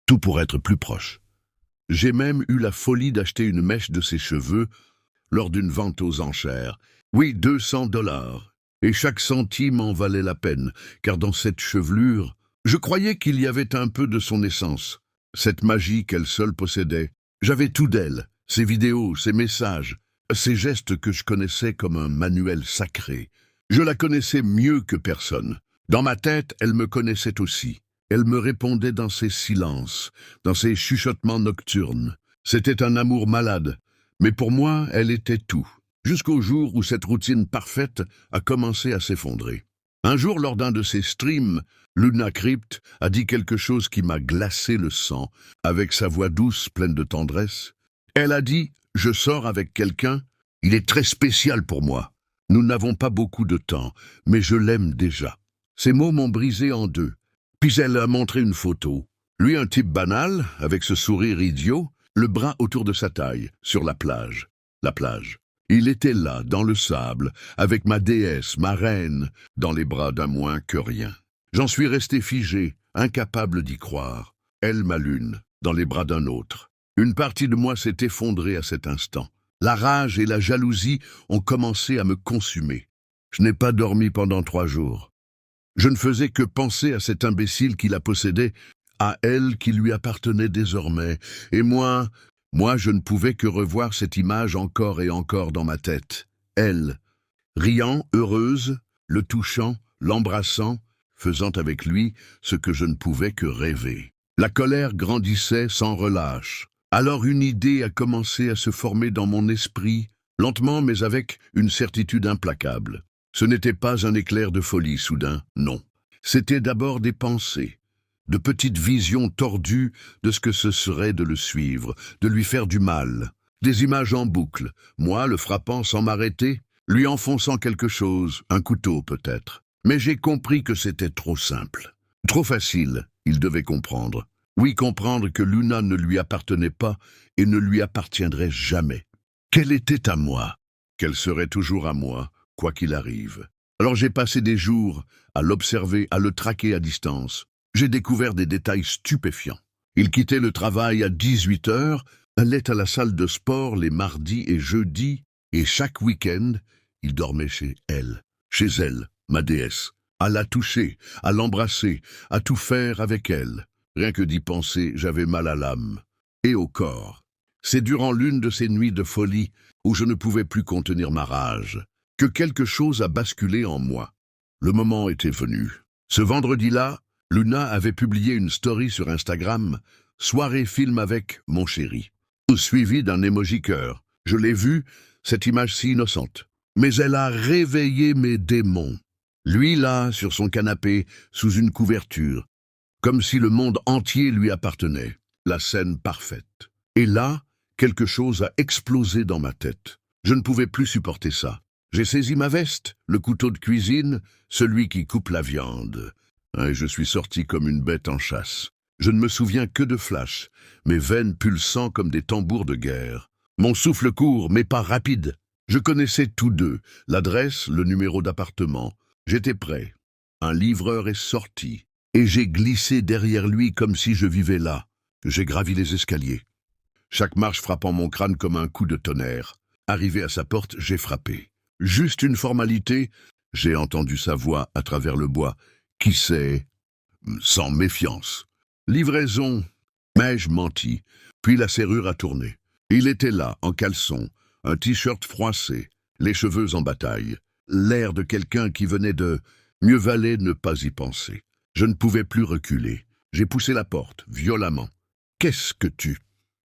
Speaker 1: tout pour être plus proche. J'ai même eu la folie d'acheter une mèche de ses cheveux lors d'une vente aux enchères. Oui, 200 $. Et chaque centime en valait la peine, car dans cette chevelure, je croyais qu'il y avait un peu de son essence. Cette magie qu'elle seule possédait. J'avais tout d'elle, ses vidéos, ses messages, ces gestes que je connaissais comme un manuel sacré. Je la connaissais mieux que personne. Dans ma tête, elle me connaissait aussi. Elle me répondait dans ses silences, dans ses chuchotements nocturnes. C'était un amour malade, mais pour moi, elle était tout. Jusqu'au jour où cette routine parfaite a commencé à s'effondrer. Un jour, lors d'un de ses streams, Luna Crypt a dit quelque chose qui m'a glacé le sang, avec sa voix douce, pleine de tendresse. Elle a dit « Je sors avec quelqu'un, il est très spécial pour moi. Nous n'avons pas beaucoup de temps, mais je l'aime déjà. » Ces mots m'ont brisé en deux. Puis elle a montré une photo. Lui, un type banal, avec ce sourire idiot, le bras autour de sa taille, sur la plage. La plage. Il était là, dans le sable, avec ma déesse, ma reine, dans les bras d'un moins que rien. J'en suis resté figé, incapable d'y croire. Elle, ma lune, dans les bras d'un autre. Une partie de moi s'est effondrée à cet instant. La rage et la jalousie ont commencé à me consumer. Je n'ai pas dormi pendant 3 jours. Je ne faisais que penser à cet imbécile qui la possédait, à elle qui lui appartenait désormais. Et moi, je ne pouvais que revoir cette image encore et encore dans ma tête. Elle, riant, heureuse, le touchant, l'embrassant, faisant avec lui ce que je ne pouvais que rêver. La colère grandissait sans relâche. Alors une idée a commencé à se former dans mon esprit, lentement mais avec une certitude implacable. Ce n'était pas un éclair de folie soudain, non. C'était d'abord des pensées, de petites visions tordues de ce que ce serait de le suivre, de lui faire du mal. Des images en boucle, moi le frappant sans m'arrêter, lui enfonçant quelque chose, un couteau peut-être. Mais j'ai compris que c'était trop simple. Trop facile, il devait comprendre. Oui, comprendre que Luna ne lui appartenait pas et ne lui appartiendrait jamais. Qu'elle était à moi, qu'elle serait toujours à moi, quoi qu'il arrive. Alors j'ai passé des jours à l'observer, à le traquer à distance. J'ai découvert des détails stupéfiants. Il quittait le travail à 18 heures, allait à la salle de sport les mardis et jeudis, et chaque week-end, il dormait chez elle, ma déesse, à la toucher, à l'embrasser, à tout faire avec elle. Rien que d'y penser, j'avais mal à l'âme et au corps. C'est durant l'une de ces nuits de folie où je ne pouvais plus contenir ma rage que quelque chose a basculé en moi. Le moment était venu. Ce vendredi-là, Luna avait publié une story sur Instagram, « Soirée film avec mon chéri », suivi d'un emoji cœur. Je l'ai vue, cette image si innocente. Mais elle a réveillé mes démons. Lui là, sur son canapé, sous une couverture, comme si le monde entier lui appartenait. La scène parfaite. Et là, quelque chose a explosé dans ma tête. Je ne pouvais plus supporter ça. J'ai saisi ma veste, le couteau de cuisine, celui qui coupe la viande. Et je suis sorti comme une bête en chasse. Je ne me souviens que de flash, mes veines pulsant comme des tambours de guerre. Mon souffle court, mais pas rapide. Je connaissais tous deux, l'adresse, le numéro d'appartement. J'étais prêt. Un livreur est sorti, et j'ai glissé derrière lui comme si je vivais là. J'ai gravi les escaliers. Chaque marche frappant mon crâne comme un coup de tonnerre. Arrivé à sa porte, j'ai frappé. Juste une formalité, j'ai entendu sa voix à travers le bois. Qui sait? Sans méfiance. Livraison. Mais je mentis, puis la serrure a tourné. Il était là, en caleçon, un t-shirt froissé, les cheveux en bataille, l'air de quelqu'un qui venait de... Mieux valait ne pas y penser. Je ne pouvais plus reculer. J'ai poussé la porte, violemment. « Qu'est-ce que tu... »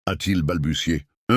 Speaker 1: a-t-il balbutié. «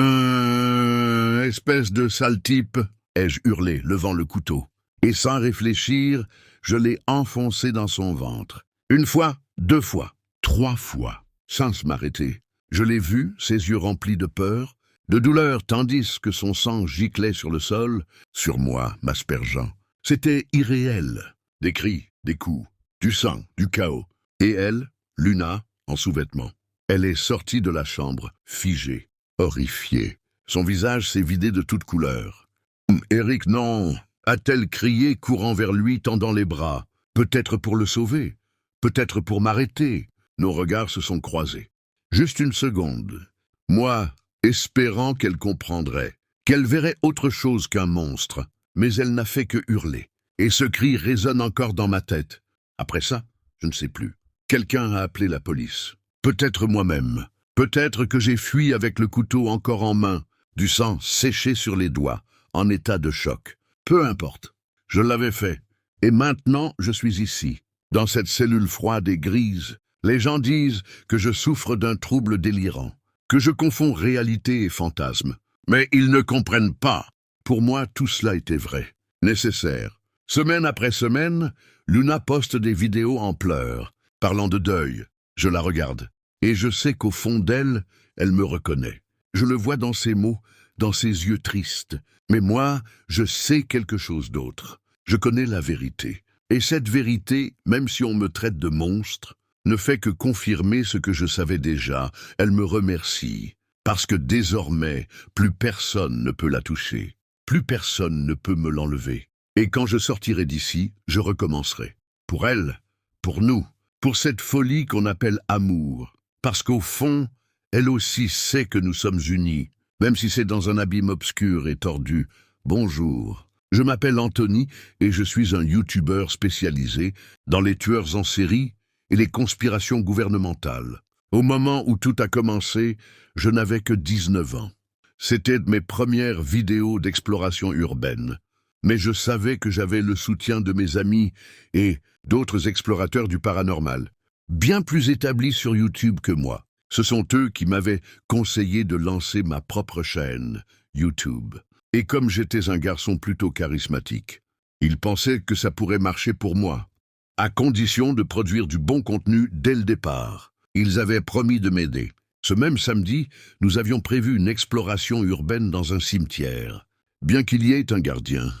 Speaker 1: Espèce de sale type !» ai-je hurlé, levant le couteau. Et sans réfléchir, je l'ai enfoncé dans son ventre. Une fois, 2 fois, 3 fois, sans m'arrêter. Je l'ai vu, ses yeux remplis de peur, de douleur, tandis que son sang giclait sur le sol, sur moi, m'aspergeant. C'était irréel. Des cris, des coups, du sang, du chaos. Et elle, Luna, en sous-vêtements. Elle est sortie de la chambre, figée, horrifiée. Son visage s'est vidé de toute couleur. « Eric, non !» a-t-elle crié, courant vers lui, tendant les bras. Peut-être pour le sauver, peut-être pour m'arrêter. Nos regards se sont croisés. Juste une seconde. Moi, espérant qu'elle comprendrait, qu'elle verrait autre chose qu'un monstre. Mais elle n'a fait que hurler. Et ce cri résonne encore dans ma tête. Après ça, je ne sais plus. Quelqu'un a appelé la police. Peut-être moi-même. Peut-être que j'ai fui avec le couteau encore en main, du sang séché sur les doigts, en état de choc. Peu importe. Je l'avais fait. Et maintenant, je suis ici, dans cette cellule froide et grise. Les gens disent que je souffre d'un trouble délirant, que je confonds réalité et fantasme. Mais ils ne comprennent pas. Pour moi, tout cela était vrai, nécessaire. Semaine après semaine, Luna poste des vidéos en pleurs, parlant de deuil. Je la regarde. Et je sais qu'au fond d'elle, elle me reconnaît. Je le vois dans ses mots, dans ses yeux tristes. Mais moi, je sais quelque chose d'autre. Je connais la vérité. Et cette vérité, même si on me traite de monstre, ne fait que confirmer ce que je savais déjà. Elle me remercie. Parce que désormais, plus personne ne peut la toucher. Plus personne ne peut me l'enlever. Et quand je sortirai d'ici, je recommencerai. Pour elle, pour nous, pour cette folie qu'on appelle amour. Parce qu'au fond, elle aussi sait que nous sommes unis. Même si c'est dans un abîme obscur et tordu. Bonjour. Je m'appelle Anthony et je suis un YouTuber spécialisé dans les tueurs en série et les conspirations gouvernementales. Au moment où tout a commencé, je n'avais que 19 ans. C'était de mes premières vidéos d'exploration urbaine. Mais je savais que j'avais le soutien de mes amis et d'autres explorateurs du paranormal, bien plus établis sur YouTube que moi. Ce sont eux qui m'avaient conseillé de lancer ma propre chaîne, YouTube. Et comme j'étais un garçon plutôt charismatique, ils pensaient que ça pourrait marcher pour moi, à condition de produire du bon contenu dès le départ. Ils avaient promis de m'aider. Ce même samedi, nous avions prévu une exploration urbaine dans un cimetière. Bien qu'il y ait un gardien,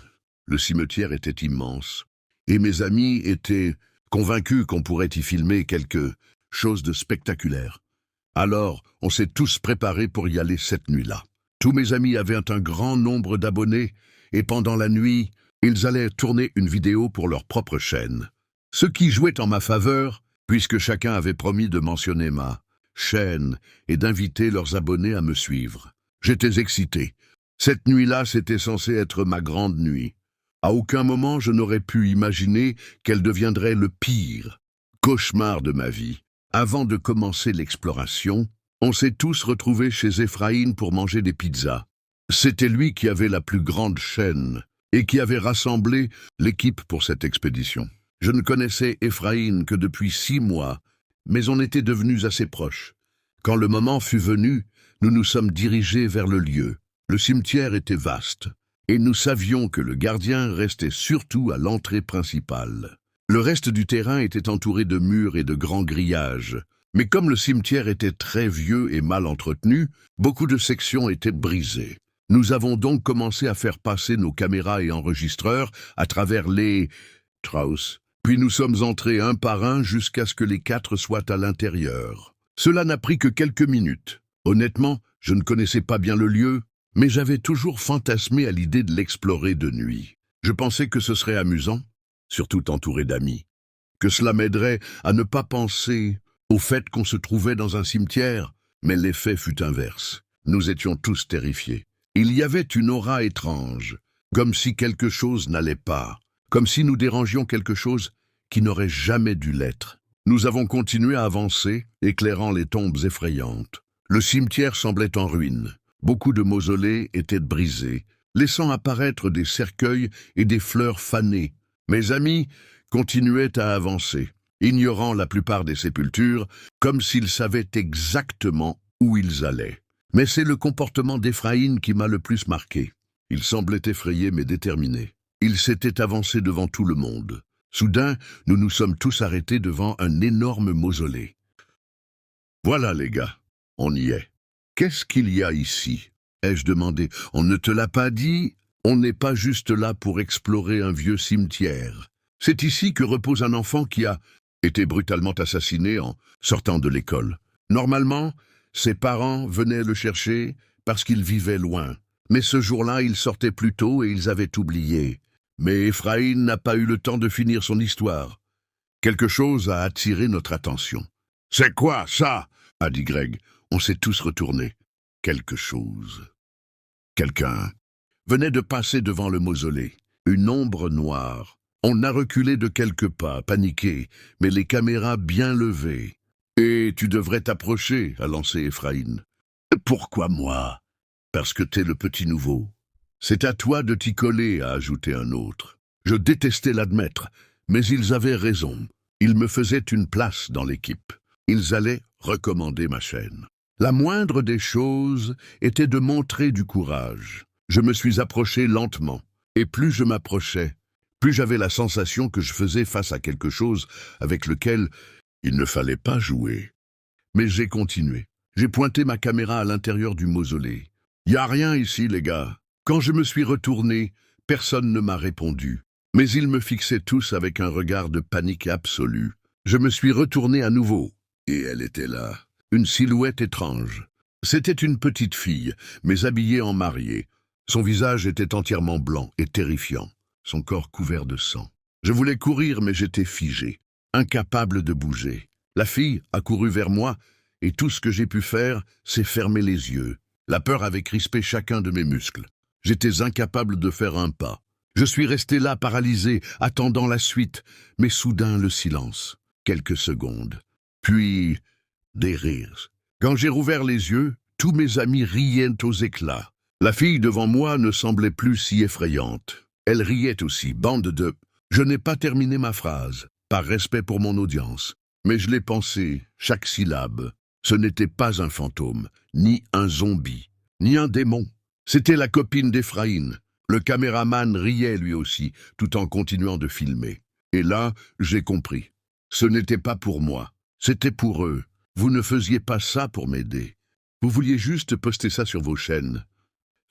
Speaker 1: le cimetière était immense, et mes amis étaient convaincus qu'on pourrait y filmer quelque chose de spectaculaire. Alors, on s'est tous préparés pour y aller cette nuit-là. Tous mes amis avaient un grand nombre d'abonnés, et pendant la nuit, ils allaient tourner une vidéo pour leur propre chaîne. Ce qui jouait en ma faveur, puisque chacun avait promis de mentionner ma chaîne et d'inviter leurs abonnés à me suivre. J'étais excité. Cette nuit-là, c'était censé être ma grande nuit. À aucun moment, je n'aurais pu imaginer qu'elle deviendrait le pire cauchemar de ma vie. Avant de commencer l'exploration, on s'est tous retrouvés chez Ephraim pour manger des pizzas. C'était lui qui avait la plus grande chaîne et qui avait rassemblé l'équipe pour cette expédition. Je ne connaissais Ephraim que depuis 6 mois, mais on était devenus assez proches. Quand le moment fut venu, nous nous sommes dirigés vers le lieu. Le cimetière était vaste, et nous savions que le gardien restait surtout à l'entrée principale. Le reste du terrain était entouré de murs et de grands grillages. Mais comme le cimetière était très vieux et mal entretenu, beaucoup de sections étaient brisées. Nous avons donc commencé à faire passer nos caméras et enregistreurs à travers les trous. Puis nous sommes entrés un par un jusqu'à ce que les 4 soient à l'intérieur. Cela n'a pris que quelques minutes. Honnêtement, je ne connaissais pas bien le lieu, mais j'avais toujours fantasmé à l'idée de l'explorer de nuit. Je pensais que ce serait amusant, surtout entouré d'amis, que cela m'aiderait à ne pas penser au fait qu'on se trouvait dans un cimetière, mais l'effet fut inverse. Nous étions tous terrifiés. Il y avait une aura étrange, comme si quelque chose n'allait pas, comme si nous dérangions quelque chose qui n'aurait jamais dû l'être. Nous avons continué à avancer, éclairant les tombes effrayantes. Le cimetière semblait en ruine. Beaucoup de mausolées étaient brisés, laissant apparaître des cercueils et des fleurs fanées. Mes amis continuaient à avancer, ignorant la plupart des sépultures, comme s'ils savaient exactement où ils allaient. Mais c'est le comportement d'Éphraïn qui m'a le plus marqué. Il semblait effrayé mais déterminé. Il s'était avancé devant tout le monde. Soudain, nous nous sommes tous arrêtés devant un énorme mausolée. « Voilà, les gars, on y est. Qu'est-ce qu'il y a ici ?» ai-je demandé. « On ne te l'a pas dit? On n'est pas juste là pour explorer un vieux cimetière. C'est ici que repose un enfant qui a été brutalement assassiné en sortant de l'école. Normalement, ses parents venaient le chercher parce qu'il vivait loin. Mais ce jour-là, il sortait plus tôt et ils avaient oublié. Mais Éphraïn n'a pas eu le temps de finir son histoire. Quelque chose a attiré notre attention. « C'est quoi, ça ?» a dit Greg. On s'est tous retournés. Quelque chose. Quelqu'un venait de passer devant le mausolée. Une ombre noire. On a reculé de quelques pas, paniqué, mais les caméras bien levées. « Et tu devrais t'approcher » a lancé Éphraïn. « Pourquoi moi ?»« Parce que t'es le petit nouveau. » « C'est à toi de t'y coller » a ajouté un autre. Je détestais l'admettre, mais ils avaient raison. Ils me faisaient une place dans l'équipe. Ils allaient recommander ma chaîne. La moindre des choses était de montrer du courage. Je me suis approché lentement, et plus je m'approchais, plus j'avais la sensation que je faisais face à quelque chose avec lequel il ne fallait pas jouer. Mais j'ai continué. J'ai pointé ma caméra à l'intérieur du mausolée. « Y a rien ici, les gars. » Quand je me suis retourné, personne ne m'a répondu. Mais ils me fixaient tous avec un regard de panique absolue. Je me suis retourné à nouveau, et elle était là. Une silhouette étrange. C'était une petite fille, mais habillée en mariée. Son visage était entièrement blanc et terrifiant, son corps couvert de sang. Je voulais courir, mais j'étais figé, incapable de bouger. La fille a couru vers moi, et tout ce que j'ai pu faire, c'est fermer les yeux. La peur avait crispé chacun de mes muscles. J'étais incapable de faire un pas. Je suis resté là, paralysé, attendant la suite, mais soudain le silence. Quelques secondes. Puis, des rires. Quand j'ai rouvert les yeux, tous mes amis riaient aux éclats. La fille devant moi ne semblait plus si effrayante. Elle riait aussi, bande de... Je n'ai pas terminé ma phrase, par respect pour mon audience. Mais je l'ai pensé, chaque syllabe. Ce n'était pas un fantôme, ni un zombie, ni un démon. C'était la copine d'Éphraïn. Le caméraman riait lui aussi, tout en continuant de filmer. Et là, j'ai compris. Ce n'était pas pour moi, c'était pour eux. Vous ne faisiez pas ça pour m'aider. Vous vouliez juste poster ça sur vos chaînes.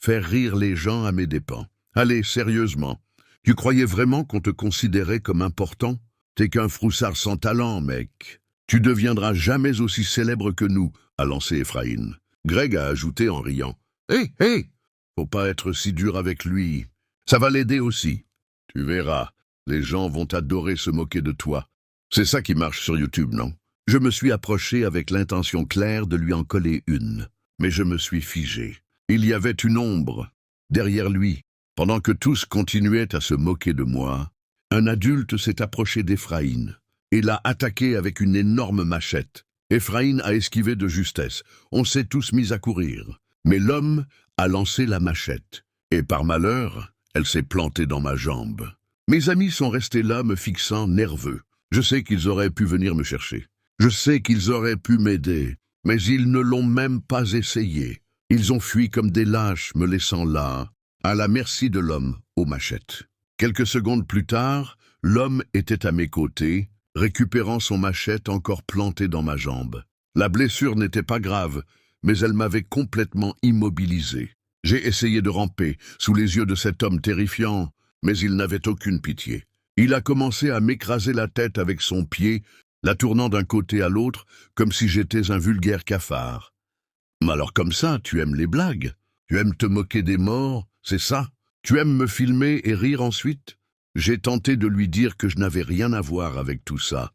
Speaker 1: Faire rire les gens à mes dépens. Allez, sérieusement. Tu croyais vraiment qu'on te considérait comme important? T'es qu'un froussard sans talent, mec. Tu deviendras jamais aussi célèbre que nous, a lancé Éphraïn. Greg a ajouté en riant. Hé, hé! Faut pas être si dur avec lui. Ça va l'aider aussi. Tu verras, les gens vont adorer se moquer de toi. C'est ça qui marche sur YouTube, non? Je me suis approché avec l'intention claire de lui en coller une. Mais je me suis figé. Il y avait une ombre derrière lui. Pendant que tous continuaient à se moquer de moi, un adulte s'est approché d'Éphraïn et l'a attaqué avec une énorme machette. Éphraïn a esquivé de justesse. On s'est tous mis à courir. Mais l'homme a lancé la machette, et par malheur, elle s'est plantée dans ma jambe. Mes amis sont restés là me fixant nerveux. Je sais qu'ils auraient pu venir me chercher. Je sais qu'ils auraient pu m'aider, mais ils ne l'ont même pas essayé. Ils ont fui comme des lâches, me laissant là, à la merci de l'homme aux machettes. Quelques secondes plus tard, l'homme était à mes côtés, récupérant son machette encore plantée dans ma jambe. La blessure n'était pas grave, mais elle m'avait complètement immobilisé. J'ai essayé de ramper, sous les yeux de cet homme terrifiant, mais il n'avait aucune pitié. Il a commencé à m'écraser la tête avec son pied, la tournant d'un côté à l'autre, comme si j'étais un vulgaire cafard. « Alors comme ça, tu aimes les blagues? Tu aimes te moquer des morts, c'est ça? Tu aimes me filmer et rire ensuite ?» J'ai tenté de lui dire que je n'avais rien à voir avec tout ça,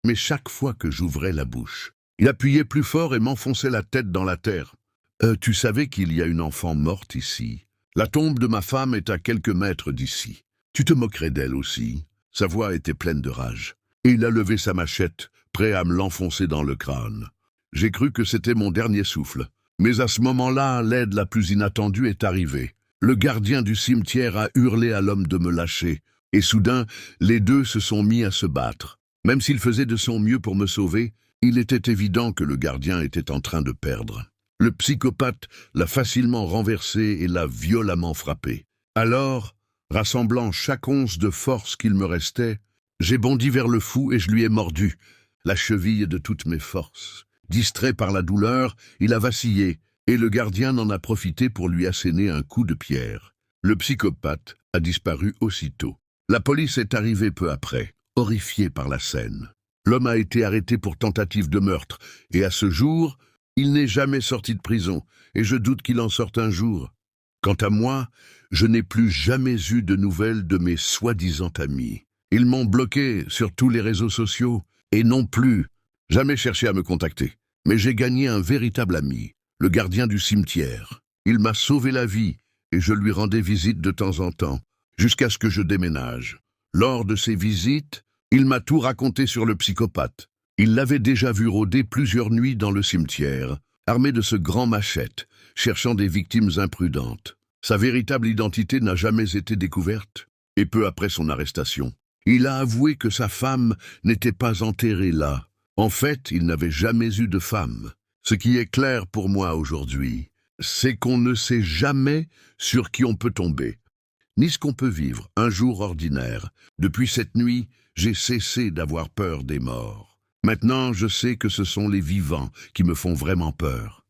Speaker 1: mais chaque fois que j'ouvrais la bouche, il appuyait plus fort et m'enfonçait la tête dans la terre. « Tu savais qu'il y a une enfant morte ici? La tombe de ma femme est à quelques mètres d'ici. Tu te moquerais d'elle aussi ?» Sa voix était pleine de rage. Et il a levé sa machette, prêt à me l'enfoncer dans le crâne. J'ai cru que c'était mon dernier souffle. Mais à ce moment-là, l'aide la plus inattendue est arrivée. Le gardien du cimetière a hurlé à l'homme de me lâcher. Et soudain, les deux se sont mis à se battre. Même s'il faisait de son mieux pour me sauver, il était évident que le gardien était en train de perdre. Le psychopathe l'a facilement renversé et l'a violemment frappé. Alors, rassemblant chaque once de force qu'il me restait, j'ai bondi vers le fou et je lui ai mordu, la cheville de toutes mes forces. Distrait par la douleur, il a vacillé, et le gardien en a profité pour lui asséner un coup de pierre. Le psychopathe a disparu aussitôt. La police est arrivée peu après, horrifiée par la scène. L'homme a été arrêté pour tentative de meurtre, et à ce jour, il n'est jamais sorti de prison, et je doute qu'il en sorte un jour. Quant à moi, je n'ai plus jamais eu de nouvelles de mes soi-disant amis. Ils m'ont bloqué sur tous les réseaux sociaux, et non plus jamais cherché à me contacter. Mais j'ai gagné un véritable ami, le gardien du cimetière. Il m'a sauvé la vie, et je lui rendais visite de temps en temps, jusqu'à ce que je déménage. Lors de ces visites, il m'a tout raconté sur le psychopathe. Il l'avait déjà vu rôder plusieurs nuits dans le cimetière, armé de ce grand machette, cherchant des victimes imprudentes. Sa véritable identité n'a jamais été découverte, et peu après son arrestation, il a avoué que sa femme n'était pas enterrée là. En fait, il n'avait jamais eu de femme. Ce qui est clair pour moi aujourd'hui, c'est qu'on ne sait jamais sur qui on peut tomber, ni ce qu'on peut vivre un jour ordinaire. Depuis cette nuit, j'ai cessé d'avoir peur des morts. Maintenant, je sais que ce sont les vivants qui me font vraiment peur.